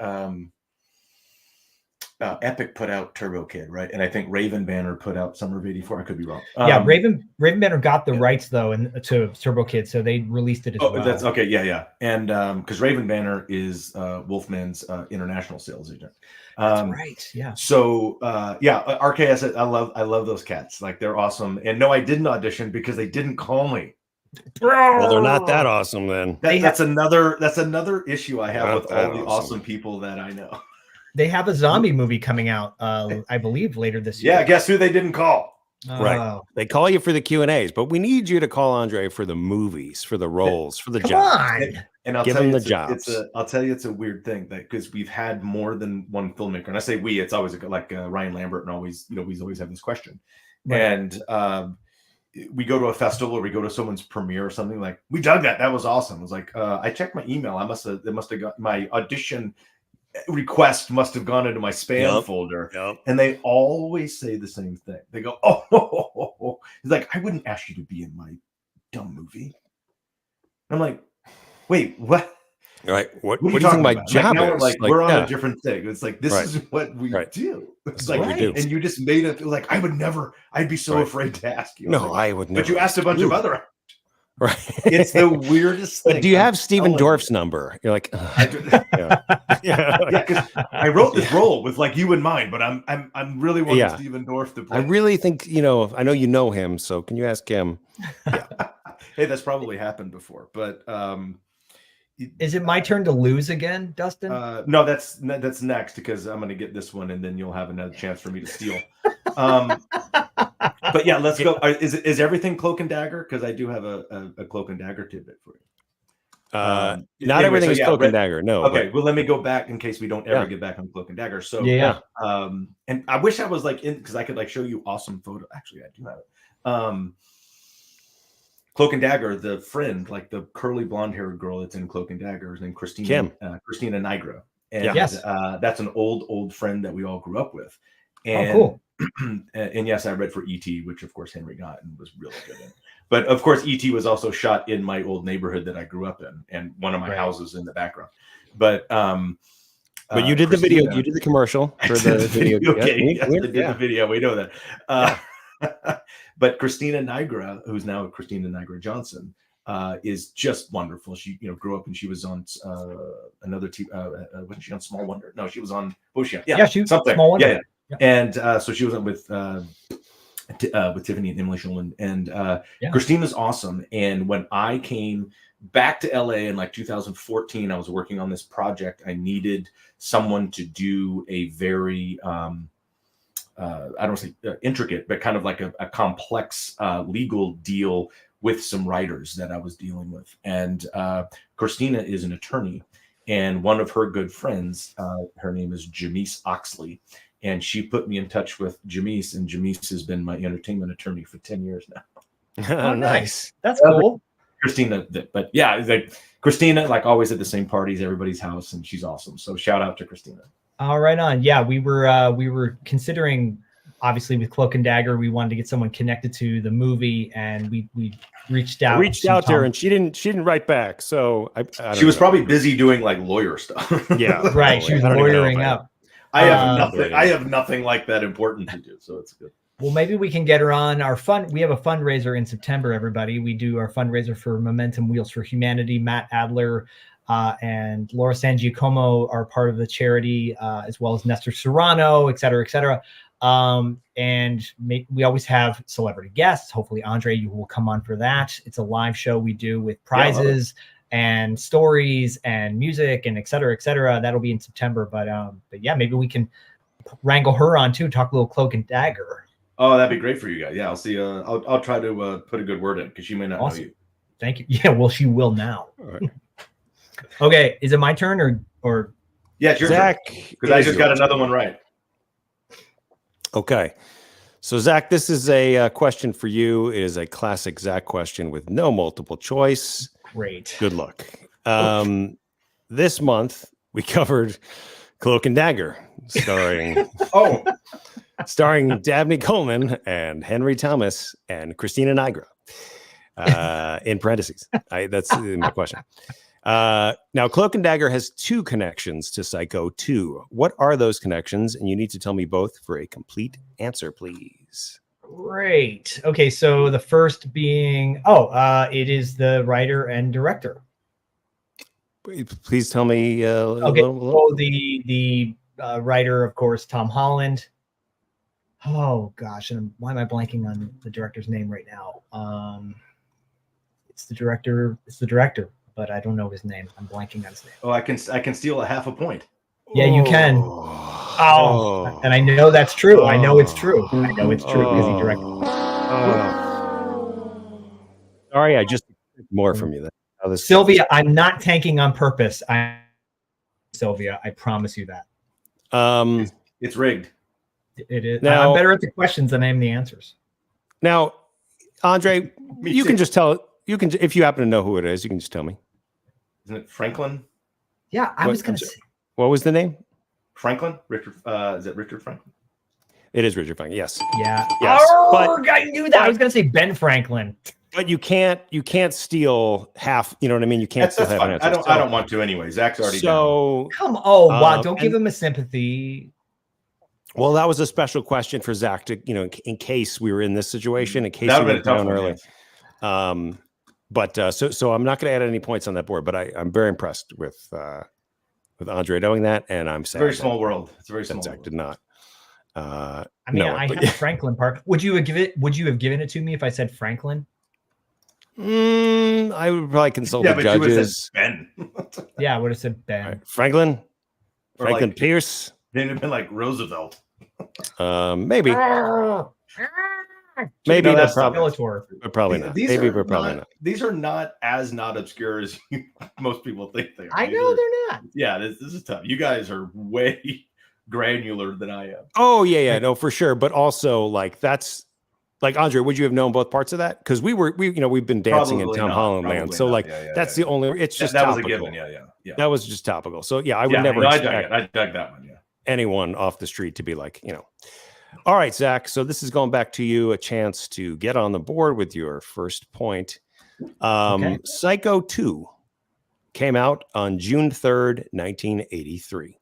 Epic put out Turbo Kid, right? And I think Raven Banner put out Summer of '84. I could be wrong. Raven Banner got the rights though, and to Turbo Kid, so they released it as well. That's okay. Yeah. And because Raven Banner is Wolfman's international sales agent. That's right. Yeah. So RKS. I love those cats. Like they're awesome. And no, I didn't audition because they didn't call me. Well, they're not that awesome then. That's another issue I have with all the awesome people that I know. They have a zombie movie coming out, I believe, later this year. Yeah, guess who they didn't call? Right. They call you for the Q&As, but we need you to call Andre for the movies, for the roles, for the jobs. And I'll give tell him you, the jobs. I'll tell you, it's a weird thing that because we've had more than one filmmaker, and I say we, it's always like Ryan Lambert, and we always have this question, and we go to a festival or we go to someone's premiere or something, like, we dug that. That was awesome. It was like, I checked my email. It must have got my audition request must have gone into my spam folder. Yep. And they always say the same thing. They go, oh. It's like, I wouldn't ask you to be in my dumb movie. I'm like, wait, what? Right. What do you think my job is? We're on a different thing. It's like, this is what we do. It's like, we do. And you just made it like, I'd be so afraid to ask you. No, I would never. But you asked a bunch of other. Right. It's the weirdest thing. But do you have Stephen Dorff's number? You're like, because I wrote this role with like you in mind, but I'm really wanting Stephen Dorff to play. I really think, I know you know him, so can you ask him? Hey, that's probably happened before, but is it my turn to lose again, Dustin? No, that's next because I'm going to get this one, and then you'll have another chance for me to steal. But yeah, let's go. Is everything Cloak and Dagger? Because I do have a Cloak and Dagger tidbit for you. Not everything is Cloak and Dagger. No. Okay. Well, let me go back in case we don't ever get back on Cloak and Dagger. So and I wish I was like in because I could like show you awesome photo. Actually, I do have it. Cloak and Dagger, the friend, like the curly blonde haired girl that's in Cloak and Dagger, is named Christina Nigra. And that's an old friend that we all grew up with. And, cool. And yes, I read for E.T., which of course Henry got and was really good in. But of course, E.T. was also shot in my old neighborhood that I grew up in, and one of my houses in the background. But you did the video, you did the commercial for the video. Okay, I did the video. We know that. But Christina Nigra, who's now Christina Nigra Johnson, is just wonderful. She, grew up and she was on another TV. Wasn't she on Small Wonder? No, she was on. What was she on? Yeah, she was something. Small Wonder. Yeah. And so she was on with Tiffany and Emily Schulman, and Christina's awesome. And when I came back to LA in like 2014, I was working on this project. I needed someone to do a very I don't say intricate, but kind of like a complex legal deal with some writers that I was dealing with. And Christina is an attorney, and one of her good friends, her name is Jamise Oxley, and she put me in touch with Jamise, and Jamise has been my entertainment attorney for 10 years now. Oh, nice. That's cool. Christina, but yeah, like Christina, like always at the same parties, everybody's house, and she's awesome. So shout out to Christina. All right, on. Yeah, we were considering, obviously with Cloak and Dagger, we wanted to get someone connected to the movie, and we reached out. To her, and she didn't write back. So she was probably busy doing like lawyer stuff. Yeah, right. She was lawyering up. I have nothing like that important to do, so it's good. Well, maybe we can get her on our fund. We have a fundraiser in September, everybody. We do our fundraiser for Momentum Wheels for Humanity. Matt Adler and Laura San Giacomo are part of the charity, as well as Nestor Serrano, et cetera, et cetera. We always have celebrity guests. Hopefully, Andre, you will come on for that. It's a live show we do with prizes and stories and music and et cetera, et cetera. That'll be in September. But yeah, maybe we can wrangle her on too, talk a little Cloak and Dagger. Oh, that'd be great for you guys. Yeah, I'll see. I'll try to put a good word in because she may not know you. Thank you. Yeah, well, she will now. All right. Okay, is it my turn or? Yeah, it's your Zach, because I just got another one right. Okay, so Zach, this is a question for you. It is a classic Zach question with no multiple choice. Great. Good luck. This month we covered Cloak and Dagger, starring starring Dabney Coleman and Henry Thomas and Christina Nigra. In parentheses, that's my question. Now, Cloak and Dagger has 2 connections to Psycho 2. What are those connections? And you need to tell me both for a complete answer, please. Great. Okay, so the first being, it is the writer and director. Please tell me. Okay. Well, the writer, of course, Tom Holland. Oh gosh, and why am I blanking on the director's name right now? It's the director. But I don't know his name. I'm blanking on his name. Oh, I can steal a half a point. Yeah, you can. Oh, and I know that's true. I know it's true. I know it's true because he directed. Sorry, I just expect more from you. Sylvia, I'm not tanking on purpose. Sylvia, I promise you that. It's rigged. It is. Now, I'm better at the questions than I am the answers. Now, Andre, you can just tell. You can, if you happen to know who it is, you can just tell me. Isn't it Franklin? Yeah, I was going to say. What was the name? Franklin? Richard? Is it Richard Franklin? It is Richard Franklin. Yes. Yeah. Yes. But I knew that. I was going to say Ben Franklin. But you can't steal half. You know what I mean? You can't steal half an answer. I don't want to anyway. Zach's already done. Come on, wow! Don't give him a sympathy. Well, that was a special question for Zach to, in case we were in this situation, in case that we went down early. But so I'm not going to add any points on that board, but I'm very impressed with Andre knowing that, and I'm sad. Very small world. It's a very small. Zach did not. I have the Franklin part. Would you have given it to me if I said Franklin? I would probably consult the judges. You would have said Ben. Yeah, I would have said Ben. Right. Franklin Pierce. Then it'd been like Roosevelt. Maybe. Maybe that's probably not. Maybe we're probably not. These are not obscure as most people think they are. I know they're not. Yeah, this is tough. You guys are way granular than I am. Oh yeah, no, for sure. But also, that's Andre. Would you have known both parts of that? Because we've been dancing in Tom Holland land. So that's the only. It's just that topical. Was a given. Yeah. That was just topical. So yeah, I would never. I dug that one. Yeah. Anyone off the street to be like. All right, Zach. So this is going back to you, a chance to get on the board with your first point. Okay. Psycho 2 came out on June 3rd, 1983.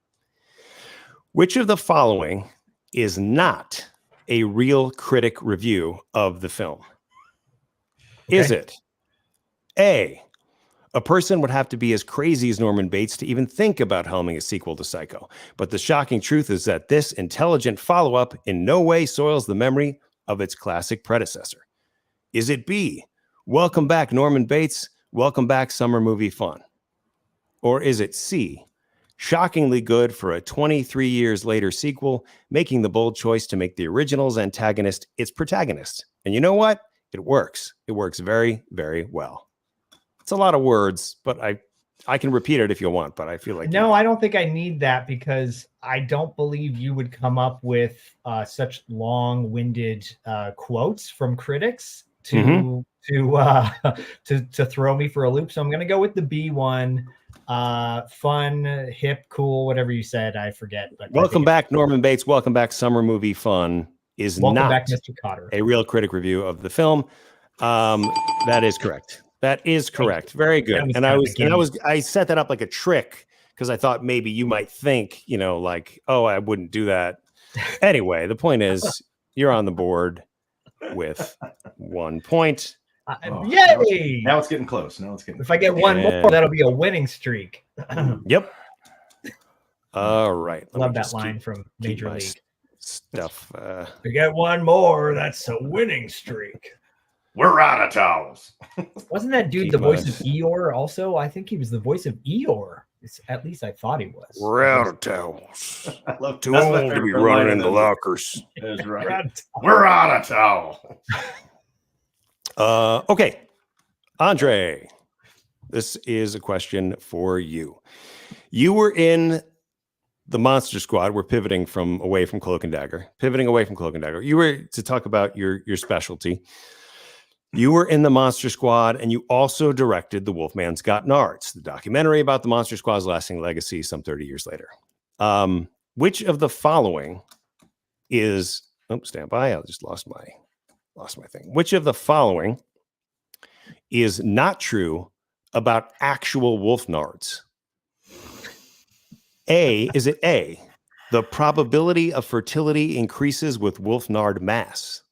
Which of the following is not a real critic review of the film? Okay. Is it A, a person would have to be as crazy as Norman Bates to even think about helming a sequel to Psycho. But the shocking truth is that this intelligent follow-up in no way soils the memory of its classic predecessor. Is it B, welcome back Norman Bates, welcome back summer movie fun? Or is it C, shockingly good for a 23 years later sequel, making the bold choice to make the original's antagonist its protagonist? And you know what? It works. It works very, very well. It's a lot of words, but I can repeat it if you want, but I feel like... No, I don't think I need that because I don't believe you would come up with such long-winded quotes from critics to to throw me for a loop. So I'm gonna go with the B one. Fun, hip, cool, whatever you said, I forget. But welcome back, Norman Bates. Welcome back, Summer Movie Fun is not back, Mr. Cotter. A real critic review of the film. That is correct. That is correct. Very good. And I set that up like a trick because I thought maybe you might think, like, oh, I wouldn't do that. Anyway, the point is you're on the board with 1 point. Yay! Now it's getting close. If I get one more, that'll be a winning streak. Yep. All right. Love that line from Major League stuff. If you get one more, that's a winning streak. We're out of towels. Wasn't that dude the voice of Eeyore also? I think he was the voice of Eeyore. At least I thought he was. We're out of towels. I love Too old to be running into lockers. That's right. We're out of towel. Okay. Andre, this is a question for you. You were in the Monster Squad. We're pivoting away from Cloak and Dagger. You were to talk about your specialty. You were in the Monster Squad, and you also directed The Wolfman's Got Nards, the documentary about the Monster Squad's lasting legacy some 30 years later. Which of the following is... Oh, stand by. I just lost my thing. Which of the following is not true about actual wolf nards? Is it A, the probability of fertility increases with wolf nard mass?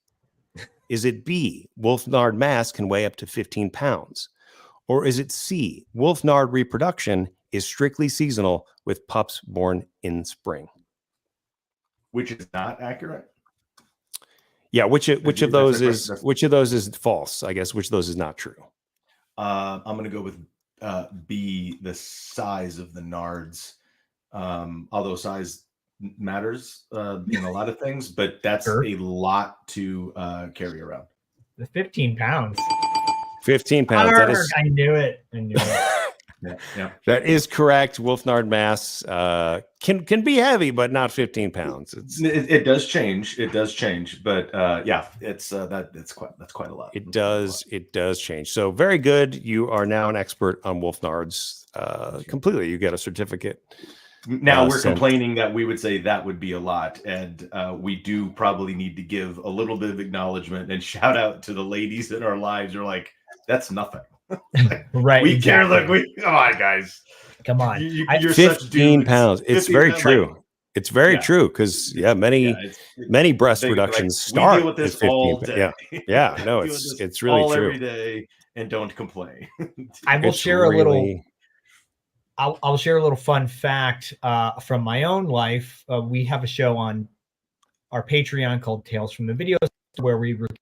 Is it B, wolf nard mass can weigh up to 15 pounds? Or is it C, wolf nard reproduction is strictly seasonal with pups born in spring? Which is not accurate? Yeah, which of those is false? I guess which of those is not true? I'm going to go with B, the size of the nards. Although size matters in a lot of things, but that's a lot to carry around. The 15 pounds. 15 pounds. I knew it. Yeah. That is correct. Wolfnard mass can be heavy, but not 15 pounds. It does change. But that's quite a lot. It does change. So very good. You are now an expert on Wolfnards. Completely. You get a certificate. Now we're complaining that we would say that would be a lot, and we do probably need to give a little bit of acknowledgement and shout out to the ladies in our lives. Are like, that's nothing. Right. We care. Look, come on, guys. Come on. You're 15 pounds. It's very true. It's very true because many breast reductions start deal with this 15 all day. Yeah. No, it's really true. Every day, and don't complain. I will share a little. I'll share a little fun fact from my own life. We have a show on our Patreon called Tales from the Video Store, where we recount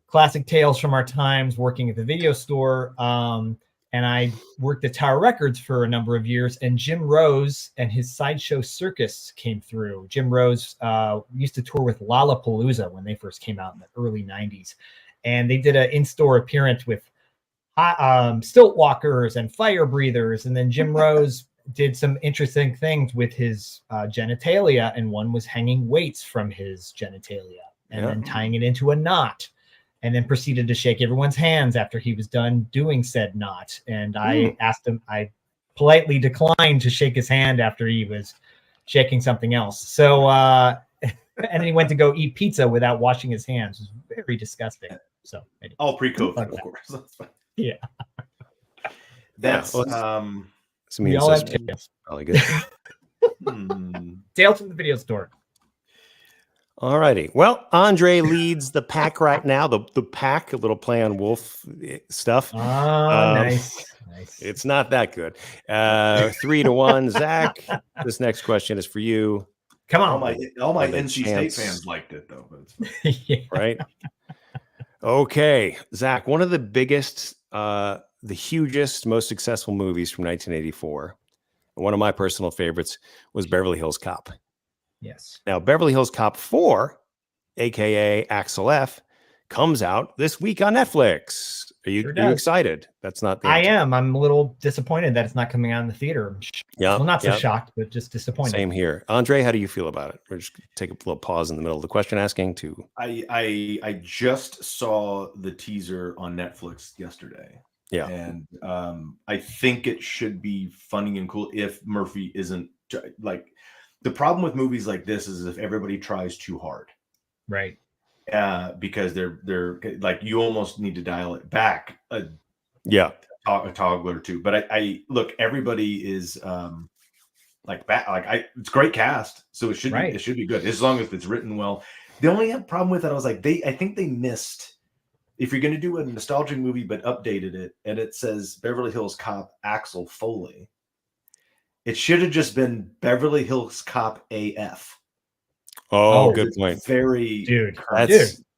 classic tales from our times working at the video store. And I worked at Tower Records for a number of years, and Jim Rose and his Sideshow Circus came through. Jim Rose used to tour with Lollapalooza when they first came out in the early 90s. And they did an in-store appearance with stilt walkers and fire breathers. And then Jim Rose did some interesting things with his genitalia, and one was hanging weights from his genitalia and then tying it into a knot, and then proceeded to shake everyone's hands after he was done doing said knot. And I asked him, I politely declined to shake his hand after he was shaking something else. So, and then he went to go eat pizza without washing his hands. It was very disgusting. So, anyway, all pre-COVID, of course. Yeah. That's we all have tales. Probably good. Tales from the Video Store. All righty. Well, Andre leads the pack right now. The pack, a little play on wolf stuff. Oh, nice. It's not that good. 3-1, Zach. This next question is for you. Come on. All my NC State fans liked it, though. But right? Okay. Zach, one of the biggest, the hugest, most successful movies from 1984, one of my personal favorites, was Beverly Hills Cop. Yes. Now, Beverly Hills Cop 4, a.k.a. Axel F., comes out this week on Netflix. Are you, Sure are you does. excited? That's not the I answer. am. I'm a little disappointed that it's not coming out in the theater. Yeah. Well, not so shocked, but just disappointed. Same here. Andre, how do you feel about it? We're just take a little pause in the middle of the question asking to. I just saw the teaser on Netflix yesterday. Yeah. And I think it should be funny and cool if Murphy isn't like, the problem with movies like this is if everybody tries too hard. Right. Because they're like, you almost need to dial it back a toggle or two. But I look, everybody is it's great cast, so it should be good as long as it's written well. The only problem with it, I was like, I think they missed, if you're going to do a nostalgic movie but updated it and it says Beverly Hills Cop Axel Foley, it should have just been Beverly Hills Cop AF. Oh, good point.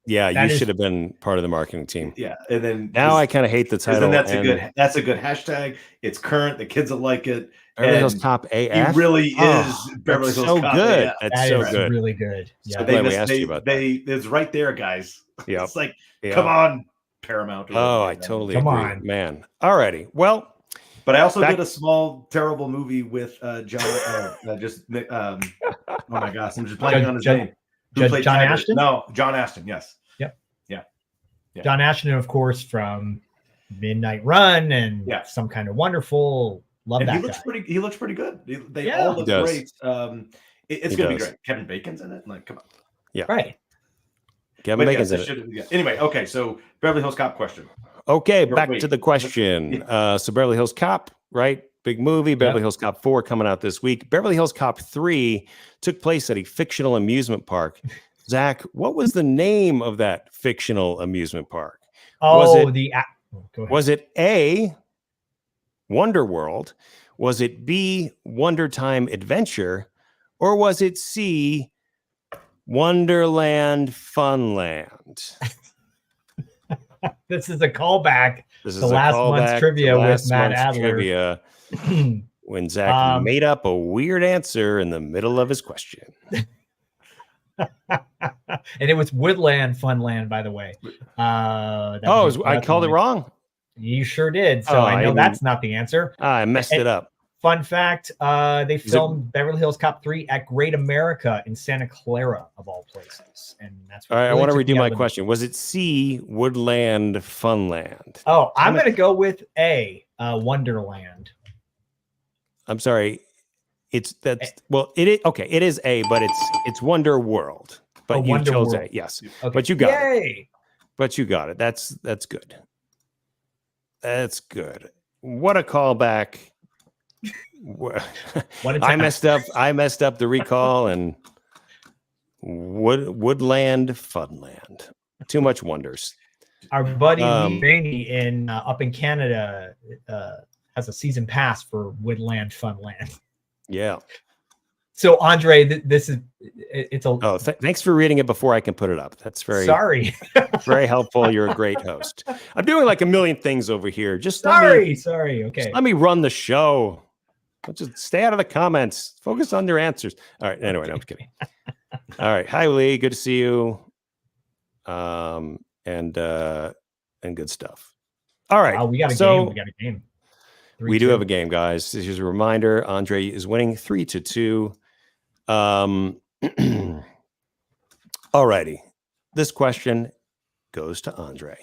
Yeah, you should have been part of the marketing team. Yeah, and then now I kind of hate the title. Then that's a good hashtag. It's current. The kids will like it. Beverly Hills Cop AF. He really is Beverly Hills Cop good. AF. That's so good. Really good. Yeah, so we asked you about that. It's right there, guys. Yeah, it's like, come on, Paramount. Oh, I totally agree, man. Alrighty, well. But I also did a small, terrible movie with John. Oh my gosh, I'm just blanking on his name. John Ashton? No, John Ashton. Yes. Yep. Yeah. John Ashton, of course, from Midnight Run and Some Kind of Wonderful. Love that. He looks pretty good. They all look great. It's gonna be great. Kevin Bacon's in it. Like, come on. Yeah. Right. Kevin Bacon's in it. Anyway, okay. So Beverly Hills Cop question. Okay, back to the question. So Beverly Hills Cop, right? Big movie. Beverly Hills Cop 4 coming out this week. Beverly Hills Cop 3 took place at a fictional amusement park. Zach, what was the name of that fictional amusement park? Was it A, Wonder World? Was it B, Wonder Time Adventure? Or was it C, Wonderland Funland? This is a callback to last month's trivia with Matt Adler. When Zach made up a weird answer in the middle of his question. And it was Woodland Funland, by the way. I called it wrong? You sure did. So I know that's not the answer. I messed it up. Fun fact, they filmed Beverly Hills Cop 3 at Great America in Santa Clara, of all places. And that's all right. I want to redo my question. Was it C, Woodland Funland? Oh, I'm going to go with A, Wonderland. I'm sorry. It is A, but it's Wonder World. But you chose A, yes. Okay. But you got it. But you got it. That's good. That's good. What a callback. I messed up the recall and Woodland Funland. Too much wonders. Our buddy Lee Rainey up in Canada has a season pass for Woodland Funland. Yeah. So Andre, thanks for reading it before I can put it up. That's very very helpful. You're a great host. I'm doing like a million things over here. Just okay. Let me run the show. Just stay out of the comments. Focus on their answers. All right. Anyway, no, I'm kidding. All right. Hi, Lee. Good to see you. And good stuff. All right. We got a game. We got a game. We do have a game, guys. This is a reminder. Andre is winning 3-2. All righty. This question goes to Andre.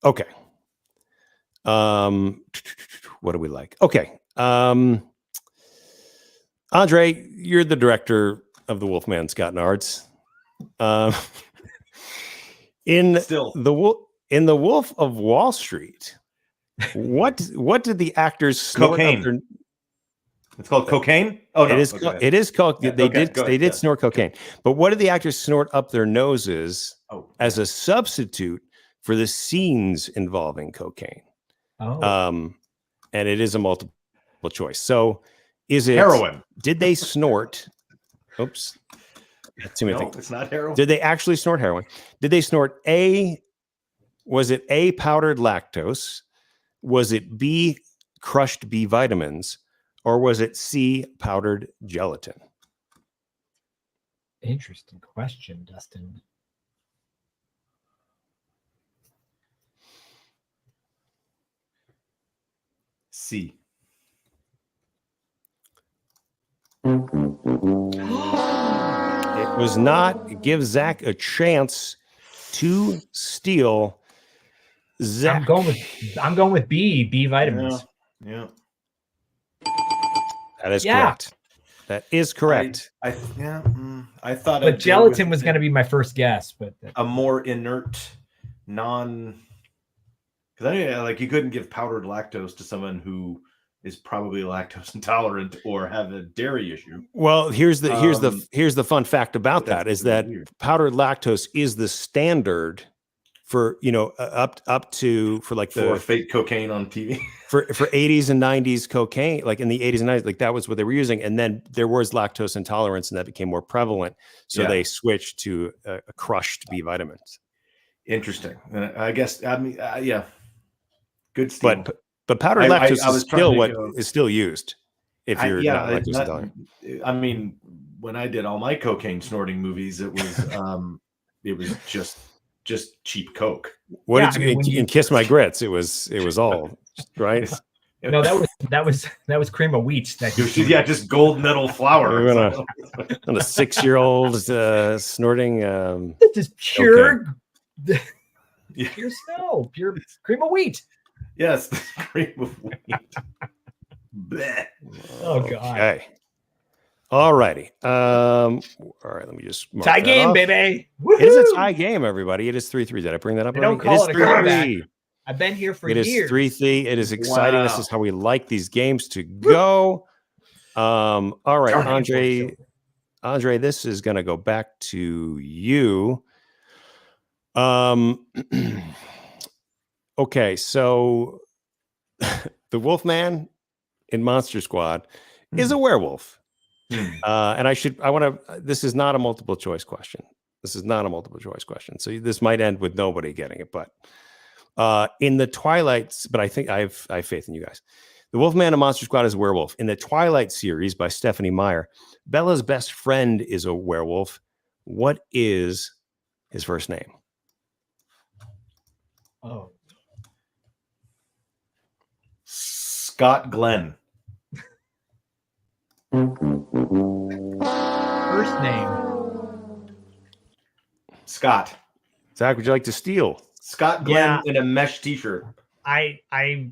Okay. What do we like? Okay. Andre, you're the director of The Wolfman Scott Nards. In The Wolf of Wall Street, what did the actors snort? Cocaine. It's called cocaine. Oh no, it is called. Yeah, they did snort cocaine. But what did the actors snort up their noses as a substitute for the scenes involving cocaine? And it is a multiple choice. So, is it heroin? Did they snort? Oops. It's not heroin. Did they actually snort heroin? Did they snort was it A, powdered lactose? Was it B, crushed B vitamins? Or was it C, powdered gelatin? Interesting question, Dustin. C. It was not. Give Zach a chance to steal. Zach. I'm going with B. B vitamins. Yeah. That is correct. That is correct. I thought, but gelatin was going to be my first guess, but a more inert, because like you couldn't give powdered lactose to someone who is probably lactose intolerant or have a dairy issue. Well, here's the fun fact about that is that powdered lactose is the standard for up to for like for fake cocaine on TV for 80s and 90s cocaine, like in the 80s and 90s, like that was what they were using, and then there was lactose intolerance and that became more prevalent, so they switched to a crushed B vitamins. Interesting. I guess good steal. But powdered lactose is still is still used if you're not lactose intolerant. I mean, when I did all my cocaine snorting movies, it was just cheap Coke. What did you in Kiss My Grits? It was all right. No, that was cream of wheat. Just gold medal flour. On a 6-year-old snorting. This is pure, pure snow, pure cream of wheat. Yes, cream of wheat. Oh God. Okay. All righty. All right. Let me just tie game, off. baby. It is a tie game, everybody. It is 3-3. Did I bring that up? Don't call it a comeback. I've been here for years. It is 3-3. It is exciting. Wow. This is how we like these games to go. All right, Andre, this is going to go back to you. Okay, so the Wolfman in Monster Squad is a werewolf. And this is not a multiple choice question. So this might end with nobody getting it, but in the Twilight, but I think I have faith in you guys. The Wolfman and Monster Squad is a werewolf. In the Twilight series by Stephanie Meyer, Bella's best friend is a werewolf. What is his first name? Oh. Scott Glenn. First name. Scott. Zach, would you like to steal? Scott Glenn in a mesh t-shirt. I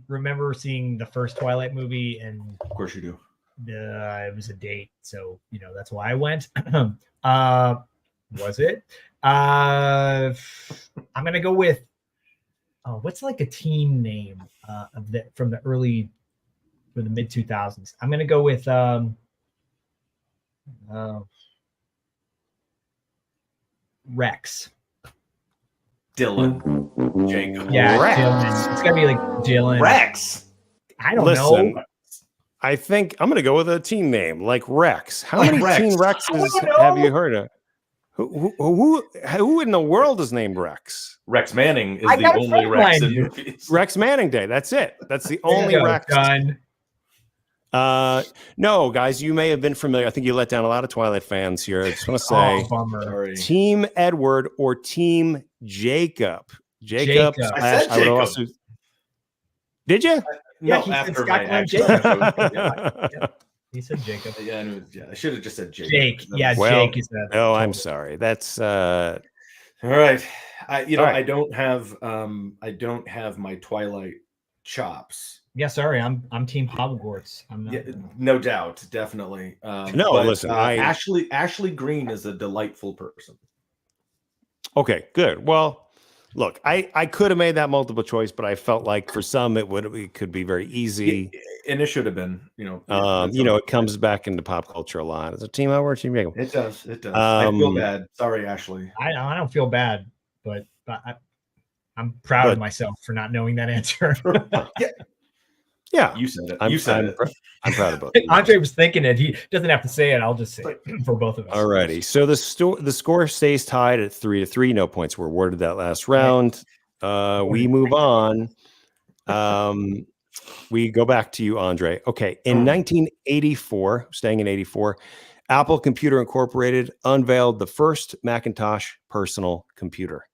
remember seeing the first Twilight movie, and of course you do. It was a date, so that's why I went. Was it? I'm gonna go with what's like a team name from the mid 2000s. I'm gonna go with Rex. Dylan. Jacob. Yeah, Rex. Dylan. It's gotta be like Dylan. Rex. I don't know. I think I'm gonna go with a team name like Rex. How many Teen Rexes have you heard of? Who in the world is named Rex? Rex Manning is the only Rex in movies. Rex Manning Day. That's it. That's the only Rex. Done. No, guys, you may have been familiar. I think you let down a lot of Twilight fans here. I just want to say, bummer. Team Edward or Team Jacob. Jacob. I said Jacob. Did you? Yeah, no, after my Jacob. He said Jacob. I should have just said Jacob. Jake. Yeah, Jake is that. Oh, I'm sorry. That's all right. I don't have my Twilight chops. Yeah, sorry, I'm Team Hogwarts. I'm not. Yeah, no doubt, definitely. Listen, Ashley Green is a delightful person. Okay, good. Well, look, I could have made that multiple choice, but I felt like for some it could be very easy, and it should have been. It comes back into pop culture a lot. It's a Team Hogwarts, Team Jacob. It does. I feel bad. Sorry, Ashley. I don't feel bad, but I'm proud of myself for not knowing that answer. Yeah, you said it. I'm proud of both. Andre was thinking it. He doesn't have to say it. I'll just say it for both of us. Alrighty. So the score stays tied at 3-3. No points were awarded that last round. We move on. We go back to you, Andre. Okay. In 1984, staying in 84, Apple Computer Incorporated unveiled the first Macintosh personal computer.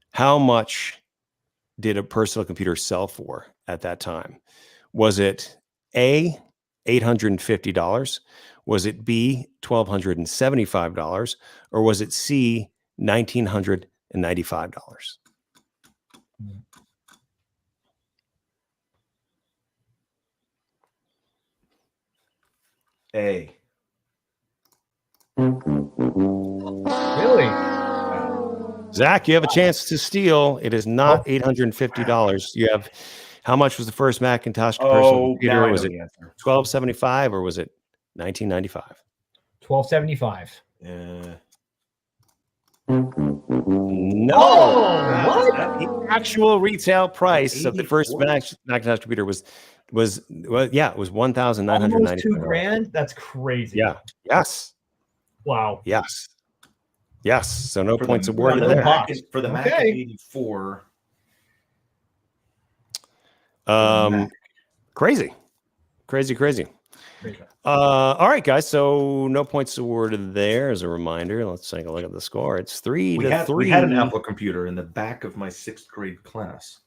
How much did a personal computer sell for at that time? Was it A, $850? Was it B, $1,275? Or was it C, $1,995? A. Really? Zach, you have a chance to steal. It is not $850. You have, how much was the first Macintosh personal computer? Was it $1,275 or was it $1,995? $1,275. No. What? The actual retail price of the first Macintosh computer was it was $1,995. Almost $2,000. That's crazy. Yeah. Yes. Wow. Yes. Yes. So no For points the, awarded for the there. Mac, for the Mac in 84. Crazy. All right, guys. So no points awarded there. As a reminder, let's take a look at the score. It's 3-3. We had an Apple computer in the back of my 6th grade class.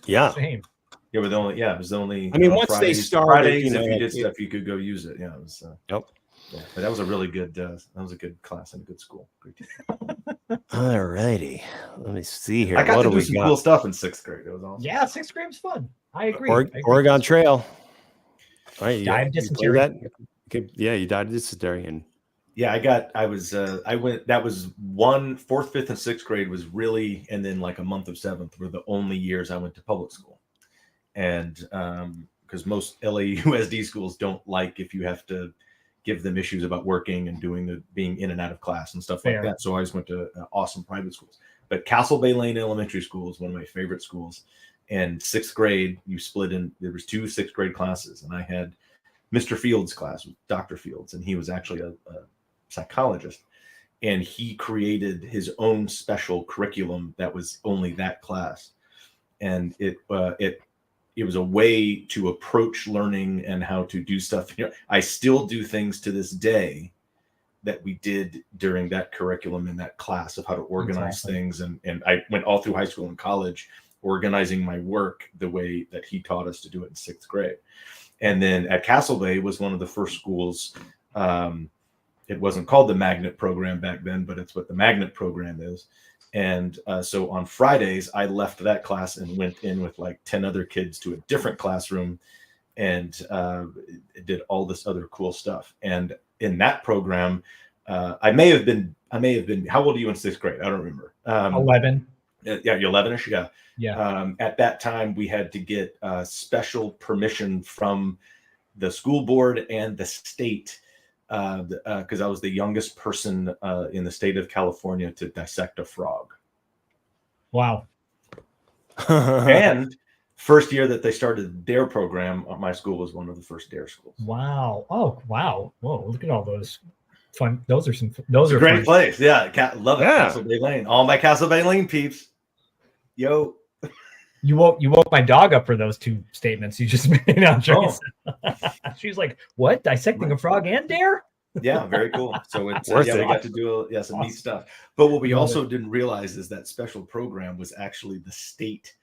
Yeah. Same. Yeah, it was the only. I mean, once Fridays, they started, Fridays, you know, if you did stuff, you could go use it. Yeah, it was. Yep. Yeah, but that was a really good. That was a good class and a good school. Great teacher. All righty. Let me see here. I got what to do do we some got? cool stuff in 6th grade. It was awesome. Yeah, 6th grade was fun. I agree. Oregon Trail. All right, Died of dysentery. Okay. Yeah, you died of dysentery, and I went. That was 1, 4th, 5th, and 6th grade was really, and then like a month of 7th were the only years I went to public school, and because most LAUSD schools don't like if you have to give them issues about working and being in and out of class and stuff like that. So I just went to awesome private schools. But Castle Bay Lane Elementary School is one of my favorite schools. And 6th grade, you split in. There was 2 6th grade classes, and I had Mr. Fields' class with Dr. Fields, and he was actually a psychologist, and he created his own special curriculum that was only that class, and it was a way to approach learning and how to do stuff. You know, I still do things to this day that we did during that curriculum in that class of how to organize things, and I went all through high school and college organizing my work the way that he taught us to do it in 6th grade. And then at Castle Bay was one of the first schools. It wasn't called the Magnet program back then, but it's what the Magnet program is. And so on Fridays, I left that class and went in with like 10 other kids to a different classroom and did all this other cool stuff. And in that program, I may have been, how old are you in 6th grade? I don't remember. 11. Yeah, you're 11ish. Yeah. Yeah. At that time, we had to get special permission from the school board and the state because I was the youngest person in the state of California to dissect a frog. Wow. And first year that they started the DARE program, my school was one of the first DARE schools. Wow. Oh, wow. Whoa, look at all those fun. Those are great fun. place. Yeah. Love it. Yeah. Castle Bay Lane. All my Castle Bay Lane peeps. Yo. You woke my dog up for those 2 statements you just made on Trace. She was like, "What? Dissecting a frog and DARE?" Yeah, very cool. So it's we got to do some neat stuff. But what we also didn't realize is that special program was actually the state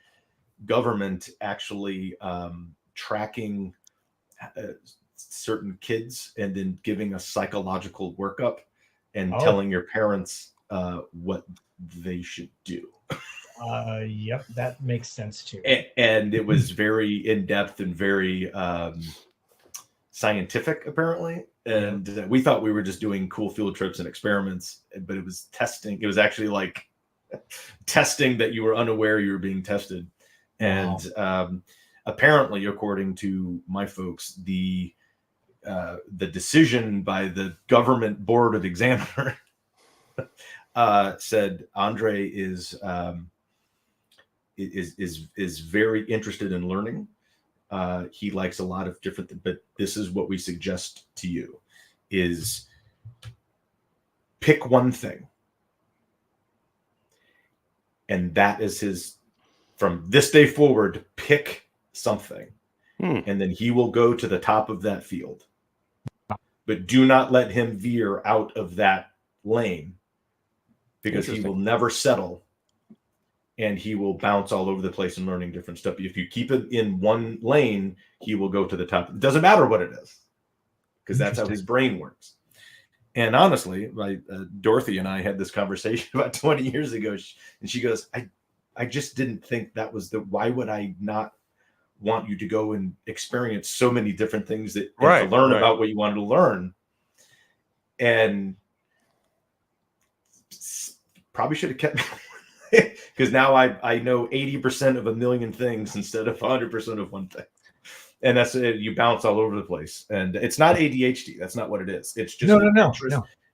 government actually tracking certain kids and then giving a psychological workup and telling your parents what they should do. Yep, that makes sense too. And it was very in-depth and very scientific, apparently. And we thought we were just doing cool field trips and experiments, but it was testing. It was actually like testing that you were unaware you were being tested. And apparently, according to my folks, the decision by the government board of examiner said Andre is very interested in learning. He likes a lot of different, but this is what we suggest to you is pick one thing. And that is from this day forward, pick something. And then he will go to the top of that field. But do not let him veer out of that lane because he will never settle and he will bounce all over the place and learning different stuff. If you keep it in one lane, he will go to the top. It doesn't matter what it is, because that's how his brain works. And honestly, Dorothy and I had this conversation about 20 years ago, and she goes, I just didn't think that was why would I not want you to go and experience so many different things to learn about what you wanted to learn? And probably should have kept because now I know 80% of a million things instead of 100% of one thing. And that's it. You bounce all over the place, and it's not ADHD. That's not what it is. It's just no.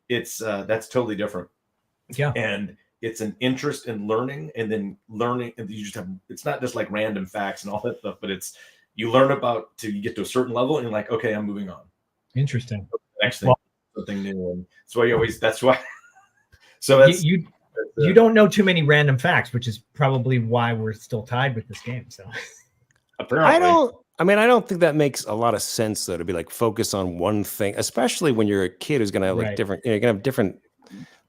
It's that's totally different. Yeah. And it's an interest in learning, and then learning, and you just have, it's not just like random facts and all that stuff, but it's, you learn about till you get to a certain level and you're like, okay, I'm moving on. Interesting. Next thing, something new. And that's why. So that's, you don't know too many random facts, which is probably why we're still tied with this game. So apparently. I don't think that makes a lot of sense though, to be like focus on one thing, especially when you're a kid who's gonna have like different, you're gonna have different,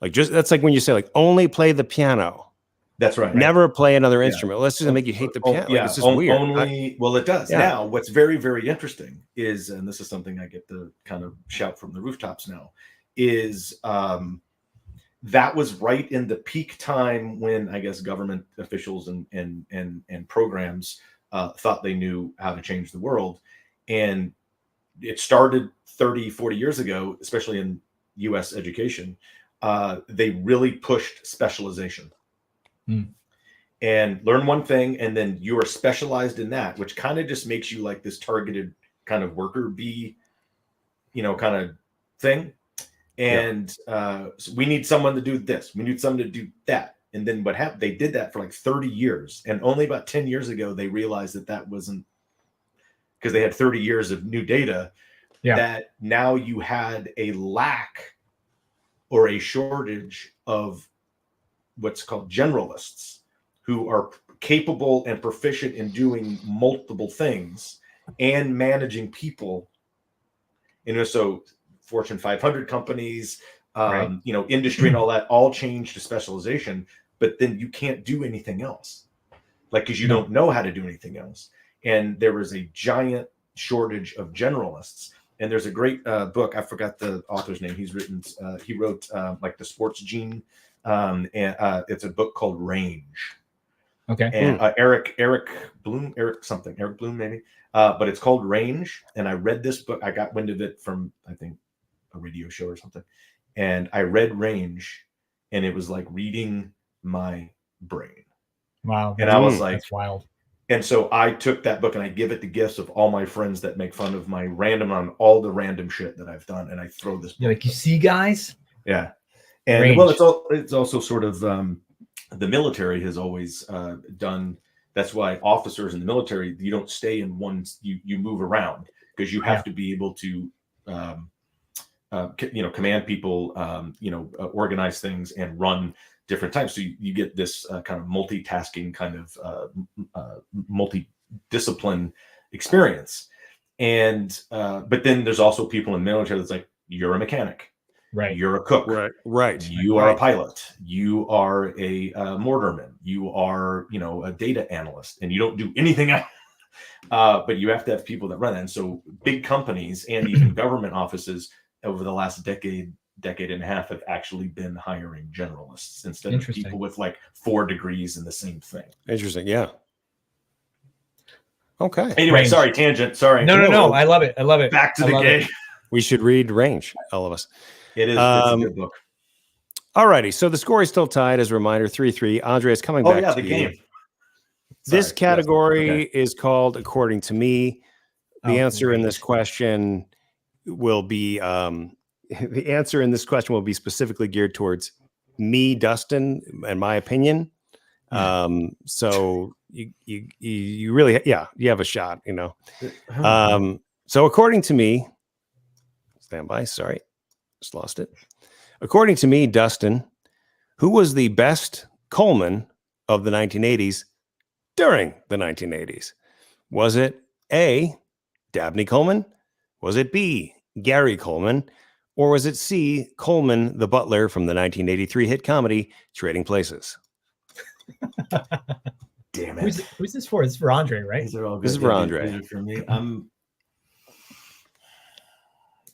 like just, that's like when you say like only play the piano. That's right. Never play another instrument. Let's just make you hate the piano. Yeah, like, it's just weird. Well, it does. Yeah. Now, what's very, very interesting is, and this is something I get to kind of shout from the rooftops now, is that was right in the peak time when I guess government officials and programs thought they knew how to change the world. And it started 30, 40 years ago, especially in US education. They really pushed specialization. And learn one thing, and then you are specialized in that, which kind of just makes you like this targeted kind of worker bee, kind of thing. And so we need someone to do this. We need someone to do that. And then what happened? They did that for like 30 years. And only about 10 years ago, they realized that wasn't, because they had 30 years of new data, that now you had a lack or a shortage of what's called generalists, who are capable and proficient in doing multiple things and managing people. So Fortune 500 companies, industry and all that all changed to specialization, but then you can't do anything else, because you don't know how to do anything else. And there was a giant shortage of generalists. And there's a great book. I forgot the author's name. He wrote like the Sports Gene. And it's a book called Range. Okay. And Eric Bloom maybe. But it's called Range. And I read this book. I got wind of it from, I think, a radio show or something. And I read Range, and it was like reading my brain. Wow. And I was like, that's wild. And so I took that book and I give it the gifts of all my friends that make fun of my on all the random shit that I've done. And I throw this book. You're like, you see, guys? Yeah. And Range. Well, it's also sort of the military has always done. That's why officers in the military, you don't stay in one. You move around, because you have to be able to, command people, organize things and run different types. So you get this kind of multitasking, kind of multi-discipline experience. And but then there's also people in the military that's like, you're a mechanic. Right. You're a cook. Right. You are a pilot. You are a mortarman. You are, a data analyst, and you don't do anything else. But you have to have people that run it. And so big companies and even government offices over the last decade and a half have actually been hiring generalists instead of people with like 4 degrees in the same thing. Interesting. Yeah. Okay. Anyway, Range. Sorry, tangent. Sorry. No. I love it. Back to the game. We should read Range, all of us. It is. It's a good book. All righty. So the score is still tied as a reminder, 3-3. Andre is coming back to the game. This category is called According to Me. The answer in this question will be specifically geared towards me, Dustin, and my opinion. So you really, you have a shot, So according to me, stand by. Sorry. Just lost it. According to me, Dustin, who was the best Coleman of the 1980s during the 1980s? Was it A, Dabney Coleman? Was it B, Gary Coleman? Or was it C, Coleman, the butler from the 1983 hit comedy Trading Places? Damn it. Who's this for? It's for Andre, right? These are all good. This is for Andre. These are for me.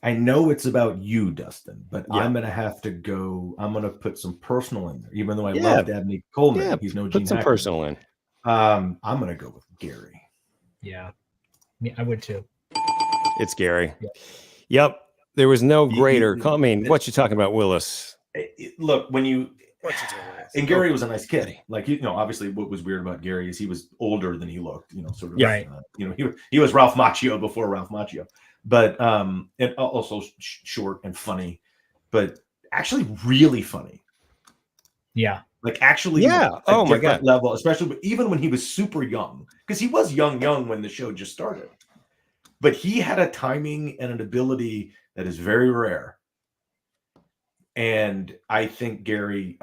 I know it's about you, Dustin, but I'm gonna have to go. I'm gonna put some personal in there, even though I love Dabney Coleman. Yeah, he's no put Gene some Hackman. personal in. I'm gonna go with Gary. Yeah, I would too. It's Gary. Yep. There was no greater. I mean, what you talking about, Willis? Look, when you and Gary was a nice kid. Like, obviously, what was weird about Gary is he was older than he looked. Sort of. Right. He was Ralph Macchio before Ralph Macchio. But and also short and funny, but actually really funny. Yeah. Like actually, yeah. Oh my God. Level, especially even when he was super young, because he was young when the show just started. But he had a timing and an ability that is very rare. And I think Gary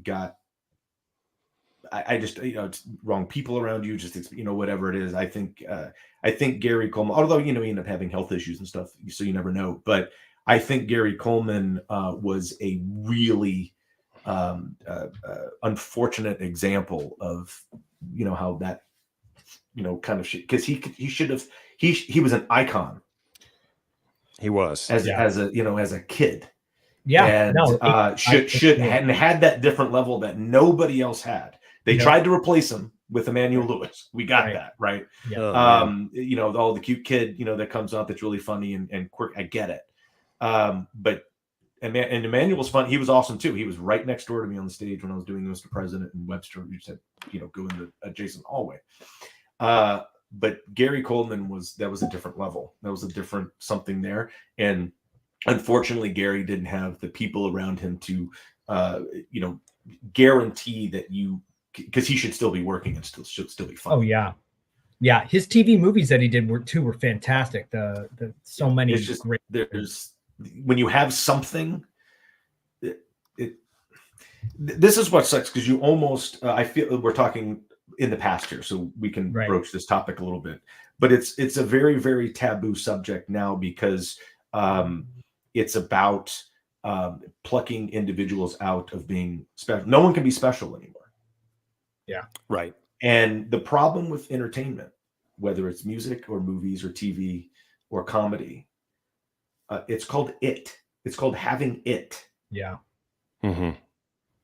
got. I just it's wrong people around you, just whatever it is. I think Gary Coleman, although he ended up having health issues and stuff, so you never know. But I think Gary Coleman was a really unfortunate example of how that kind of shit, because he should have he was an icon. He was as a kid. Yeah, and should hadn't had that different level that nobody else had. They tried to replace him with Emmanuel Lewis. We got that right. Yeah. All the cute kid, that comes out that's really funny and quirk. I get it. But Emmanuel was fun. He was awesome too. He was right next door to me on the stage when I was doing Mr. President and Webster. We just had go in the adjacent hallway. But Gary Coleman was a different level. That was a different something there. And unfortunately, Gary didn't have the people around him to, guarantee that because he should still be working and should still be fun. Oh yeah, yeah. His TV movies that he did were fantastic. The so many. It's just great. There's when you have something. This is what sucks, because you almost. I feel we're talking in the past here, so we can broach this topic a little bit. But it's a very, very taboo subject now, because it's about plucking individuals out of being special. No one can be special anymore. Yeah. Right. And the problem with entertainment, whether it's music or movies or TV or comedy, it's called it. It's called having it. Yeah. Mm-hmm.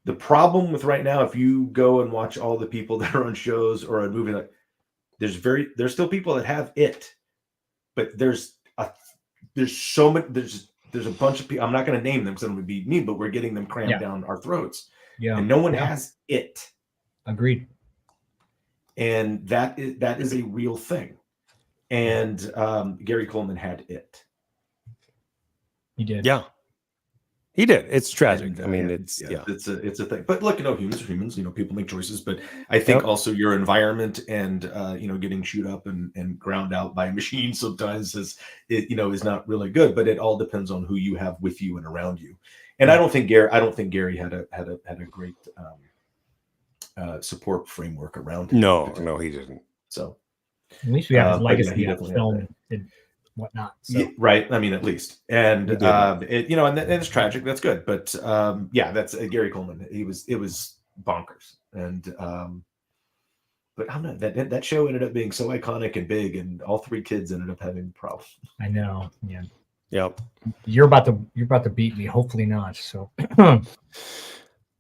The problem with right now, if you go and watch all the people that are on shows or a movie, like there's still people that have it, but there's so many, there's a bunch of people. I'm not going to name them because it would be mean, but we're getting them crammed down our throats. Yeah. And no one has it. Agreed. And that is a real thing. And Gary Coleman had it. He did. Yeah. He did. It's tragic. And, I mean, it's a thing. But look, humans are humans. People make choices. But I think also your environment and getting chewed up and ground out by a machine sometimes is not really good. But it all depends on who you have with you and around you. And I don't think Gary had a great support framework around him. No, he didn't. So at least we have his legacy on film and whatnot. So. Yeah, right. I mean, at least, and and it's tragic. That's good, but that's Gary Coleman. It was bonkers, and but I don't know that show ended up being so iconic and big, and all three kids ended up having problems. I know. Yeah. Yep. You're about to beat me. Hopefully not. So.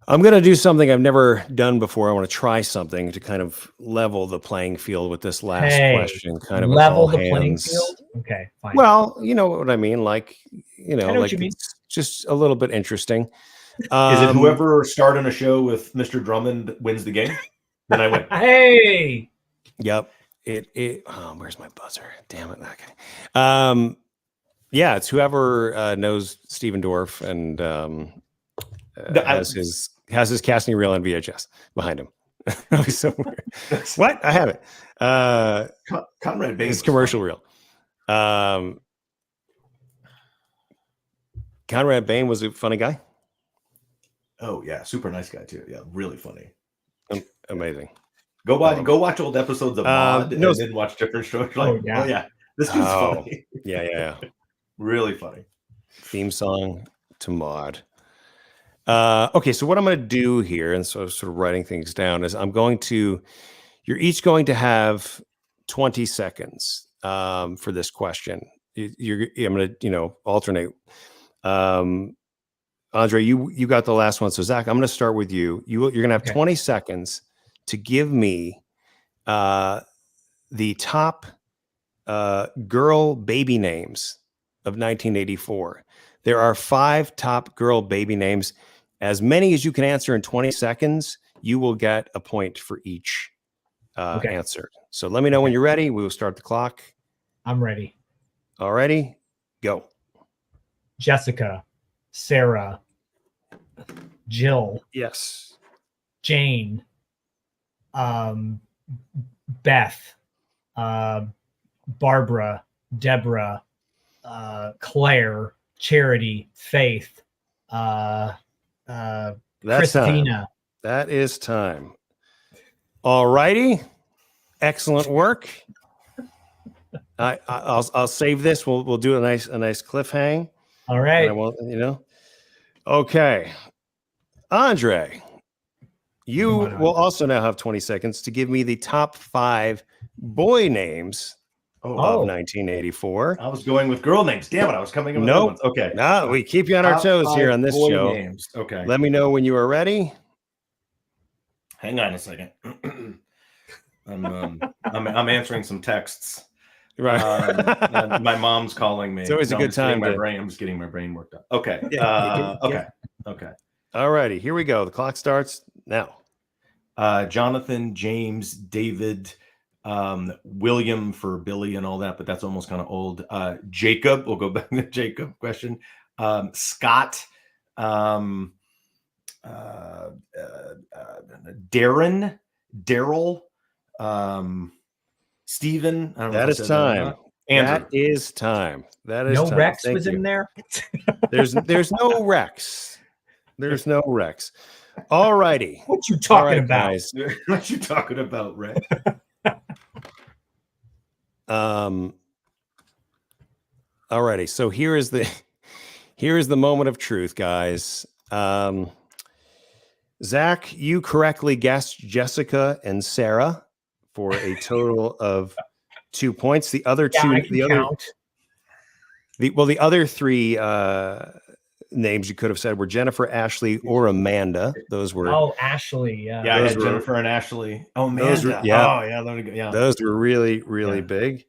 I'm going to do something I've never done before. I want to try something to kind of level the playing field with this last question. Kind of level the playing field. Okay, fine. Well, you know what I mean. Like, like it's just a little bit interesting. Is it whoever starred on a show with Mr. Drummond wins the game? Then I win. Hey. Yep. Where's my buzzer? Damn it. Okay. Yeah, it's whoever knows Stephen Dorff and has his casting reel on VHS behind him. What? I have it. Conrad Bain. His commercial reel. Conrad Bain was a funny guy. Oh yeah, super nice guy too. Yeah, really funny. Amazing. Go watch old episodes of Maude and then watch different shows. Like, oh yeah, this is funny. Yeah. Really funny. Theme song to Maude. Okay, so what I'm going to do here, and so sort of writing things down, is you're each going to have 20 seconds for this question. I'm going to, alternate. Andre, you got the last one. So Zach, I'm going to start with you. You're going to have 20 seconds to give me the top girl baby names of 1984. There are 5 top girl baby names. As many as you can answer in 20 seconds, you will get a point for each answer. So let me know when you're ready. We will start the clock. I'm ready. All righty, go. Jessica, Sarah, Jill. Yes. Jane, Beth, Barbara, Deborah, Claire, Charity, Faith, Christina. That is time. All righty. Excellent work. I'll save this. We'll do a nice cliffhang. All right. I won't, Okay. Andre, you will also now have 20 seconds to give me the top 5 boy names of 1984. I was going with girl names. Damn it. I was coming up with other ones. Okay. No, we keep you on our toes here on this show. Names. Okay. Let me know when you are ready. Hang on a second. I'm answering some texts. Right. My mom's calling me. It's always a good time. I'm just getting my brain worked up. Okay. Okay. All righty. Here we go. The clock starts now. Jonathan, James, David, William for Billy and all that, but that's almost kind of old. Jacob, we'll go back to the Jacob question. Scott, Darren, Daryl, Stephen. That is time. That is time. That is no time. Rex Thank was you. in there. There's no Rex. There's no Rex. All righty. What you talking about? Guys. What you talking about, Rex? All righty. So here is the moment of truth, guys. Zach, you correctly guessed Jessica and Sarah for a total of 2 points. The other two, the other 3 names you could have said were Jennifer, Ashley, or Amanda. Those were Ashley. Yeah, I had Jennifer and Ashley. Oh, Amanda. Those were really big.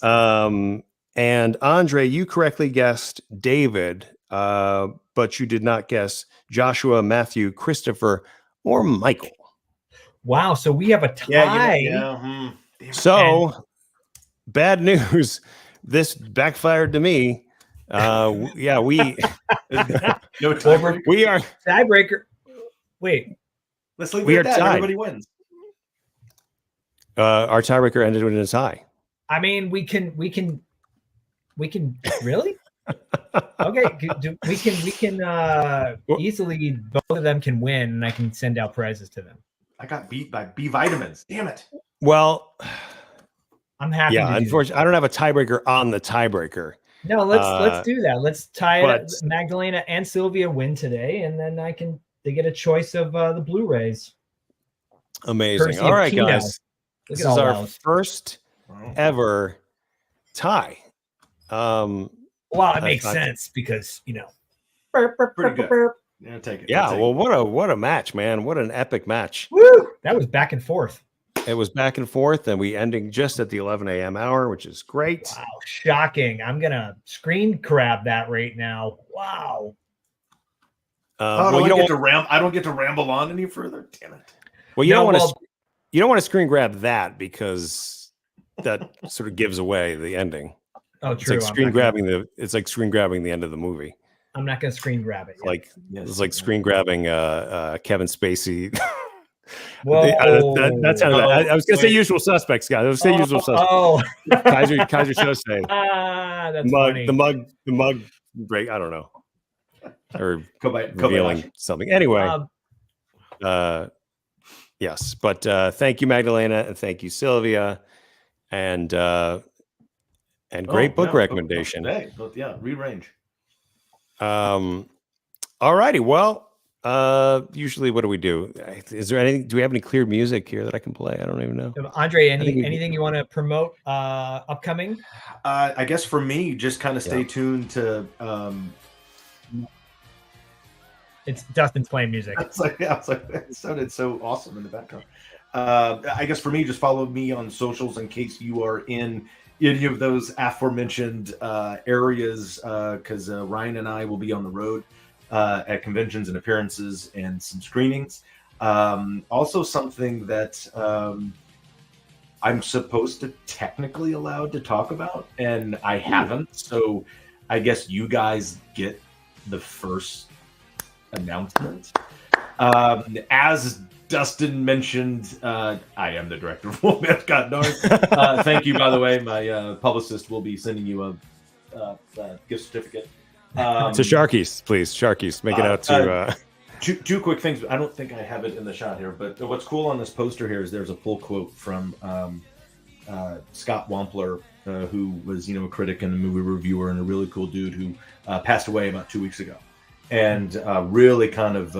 And Andre, you correctly guessed David, but you did not guess Joshua, Matthew, Christopher, or Michael. Wow, so we have a tie. So bad news. This backfired to me. We no tiebreaker. We are tiebreaker. Wait, let's leave it at that. Everybody wins. Our tiebreaker ended in a tie. I mean, we can really. Okay, we can easily, both of them can win, and I can send out prizes to them. I got beat by B vitamins. Damn it. Well, I'm happy. Yeah, unfortunately, I don't have a tiebreaker on the tiebreaker. No, let's do that. Let's tie it. Magdalena and Sylvia win today, and then they get a choice of the Blu-rays. Amazing. All right, guys. This is our first ever tie. Well, it makes sense because pretty good. Yeah, take it. Yeah, well, what a match, man! What an epic match! Woo! That was back and forth. It was back and forth, and we ending just at the 11 a.m. hour, which is great. Wow, shocking! I'm gonna screen grab that right now. Wow. I don't get to ramble on any further. Damn it! Well, you don't want to screen grab that because that sort of gives away the ending. Oh, true. It's like screen grabbing the end of the movie. I'm not going to screen grab it. It's like screen grabbing Kevin Spacey. Whoa. I was going to say Usual Suspects, guys. I was going to say Usual Suspects. Oh, Kaiser Sose. That's funny. The mug break. I don't know. Or revealing something. Anyway. Yes, but thank you, Magdalena, and thank you, Sylvia, and great book recommendation. Yeah, rearrange. All righty. Well, Usually, what do we do? Is there anything? Do we have any clear music here that I can play? I don't even know. Andre, anything you want to promote upcoming? I guess for me, just kind of stay tuned to. It's Dustin's playing music. I was like, it sounded so awesome in the background. I guess for me, just follow me on socials in case you are in any of those aforementioned areas, because Ryan and I will be on the road at conventions and appearances and some screenings. Also, something that I'm supposed to technically allowed to talk about, and I haven't. So I guess you guys get the first announcement. As Dustin mentioned, I am the director of Wolfman's Got Nards. Thank you, by the way. My publicist will be sending you a gift certificate. To Sharkies, please. Sharkies, make it out to. Two quick things. I don't think I have it in the shot here, but what's cool on this poster here is there's a pull quote from Scott Wampler, who was a critic and a movie reviewer and a really cool dude who passed away about 2 weeks ago. And really kind of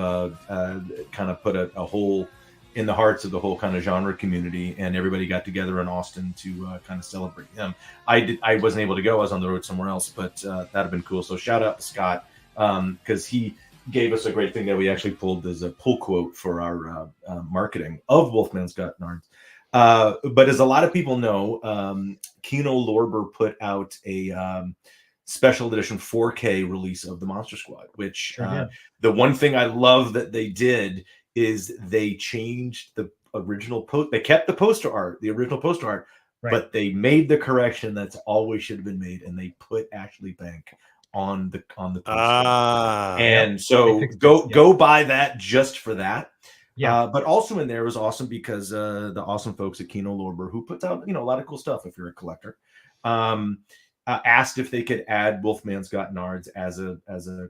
put a hole in the hearts of the whole kind of genre community, and everybody got together in Austin to kind of celebrate him. I wasn't able to go; I was on the road somewhere else, but that'd have been cool. So shout out to Scott, because he gave us a great thing that we actually pulled as a pull quote for our marketing of Wolfman's Got Nards. But as a lot of people know, Kino Lorber put out a special edition 4K release of the Monster Squad, which the one thing I love that they did is they changed the original post. They kept the poster art, the original poster art, but they made the correction that's always should have been made, and they put Ashley Bank on the poster. And so go buy that just for that. But also in there was awesome because the awesome folks at Kino Lorber, who puts out a lot of cool stuff if you're a collector, asked if they could add Wolfman's Got Nards as a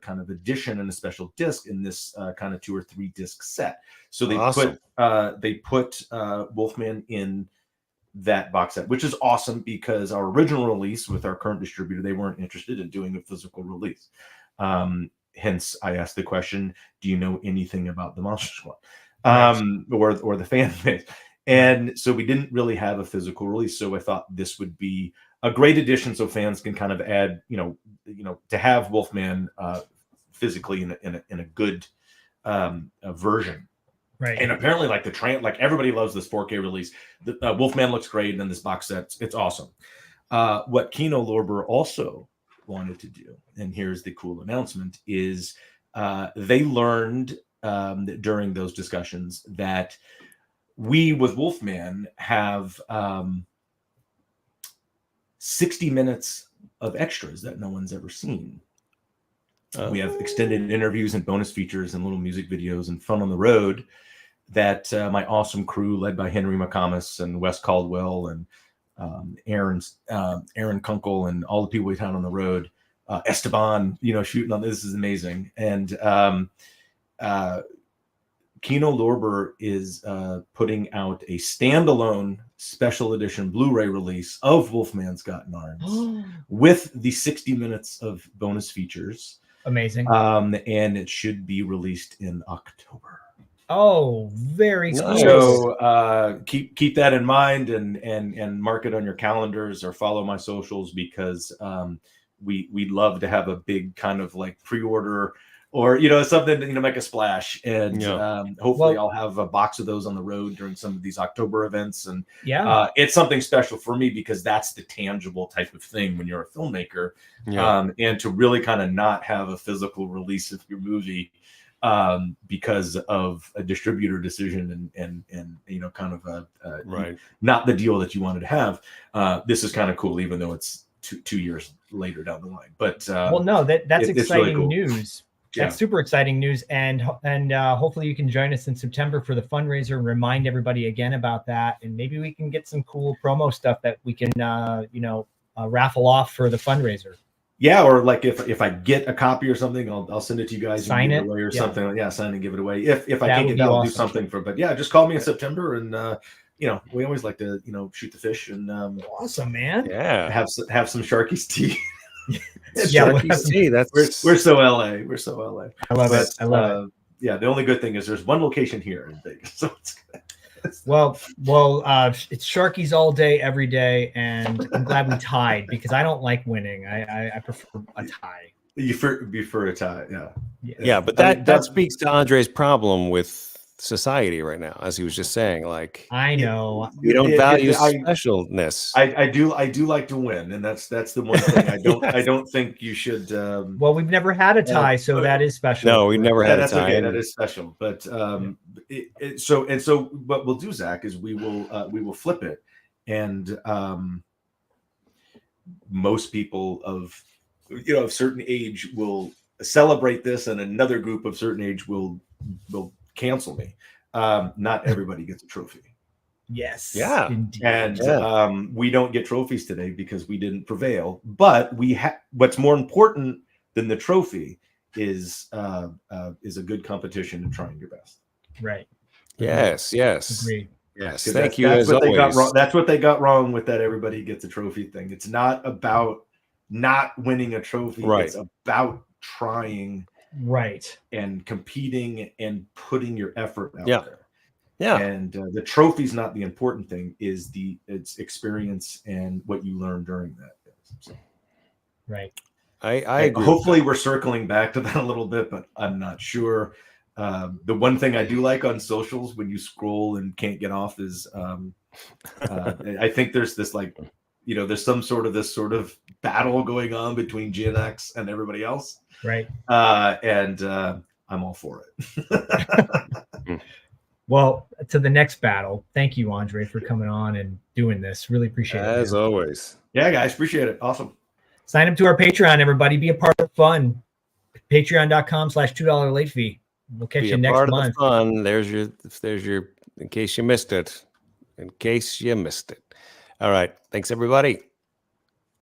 kind of addition and a special disc in this kind of 2 or 3 disc set. So they put Wolfman in that box set, which is awesome because our original release with our current distributor, they weren't interested in doing a physical release. Hence, I asked the question: do you know anything about the Monster Squad or the fan base? And so we didn't really have a physical release. So I thought this would be a great addition, so fans can kind of add, to have Wolfman physically in a good version. Right. And apparently, like everybody loves this 4K release. The Wolfman looks great, and then this box set, it's awesome. What Kino Lorber also wanted to do, and here's the cool announcement, is they learned during those discussions that we with Wolfman have 60 minutes of extras that no one's ever seen. We have extended interviews and bonus features and little music videos and fun on the road that my awesome crew, led by Henry McComas and Wes Caldwell and Aaron Kunkel and all the people we had on the road, Esteban, shooting on this is amazing. And Kino Lorber is putting out a standalone special edition Blu-ray release of Wolfman's Got Nards with the 60 minutes of bonus features. Amazing. And it should be released in October. Oh, very cool. So keep that in mind and mark it on your calendars or follow my socials, because we'd love to have a big kind of like pre-order or something make a splash, and hopefully I'll have a box of those on the road during some of these October events. And it's something special for me because that's the tangible type of thing when you're a filmmaker, and to really kind of not have a physical release of your movie because of a distributor decision and kind of not the deal that you wanted to have. This is kind of cool, even though it's two years later down the line. But that's exciting really cool. News. That's super exciting news, and hopefully you can join us in September for the fundraiser and remind everybody again about that, and maybe we can get some cool promo stuff that we can raffle off for the fundraiser. Yeah, or like if I get a copy or something, I'll send it to you guys. Sign and give it away or something. Yeah, sign and give it away. If I can't get that, I'll do something for. But yeah, just call me in September, and we always like to shoot the fish and awesome, man. Yeah, have some Sharkies tea. Sharkies tea. That's we're so LA. We're so LA. I love it. the only good thing is there's one location here in Vegas. So well, it's Sharkies all day, every day, and I'm glad we tied because I don't like winning. I prefer a tie. You prefer a tie, yeah. But that speaks to Andre's problem with society right now, as he was just saying. Like, I know we don't value specialness. I do like to win, and that's the one thing I don't think you should. Well, we've never had a tie, so that is special. No, we never had a tie. Okay, that is special. But so what we'll do, Zach, is we will flip it, and most people of of certain age will celebrate this, and another group of certain age will cancel me. Not everybody gets a trophy. Yes. Yeah. Indeed. And we don't get trophies today because we didn't prevail. But what's more important than the trophy is a good competition and trying your best. Right. Yes. Agreed. Yes. Thank you. That's as what always. they got wrong. That's what they got wrong with that everybody gets a trophy thing. It's not about not winning a trophy. Right. It's about trying and competing and putting your effort out there. Yeah. And the trophy's not the important thing, it's experience and what you learn during that. So, right. I agree. Hopefully we're circling back to that a little bit, but I'm not sure. The one thing I do like on socials when you scroll and can't get off is I think there's this there's some sort of battle going on between Gen X and everybody else. Right. And I'm all for it. Well, to the next battle. Thank you, Andre, for coming on and doing this. Really appreciate it. As always. Yeah, guys, appreciate it. Awesome. Sign up to our Patreon, everybody. Be a part of the fun. Patreon.com/$2 late fee. We'll catch you next month. Of the fun. There's your, in case you missed it. All right. Thanks, everybody.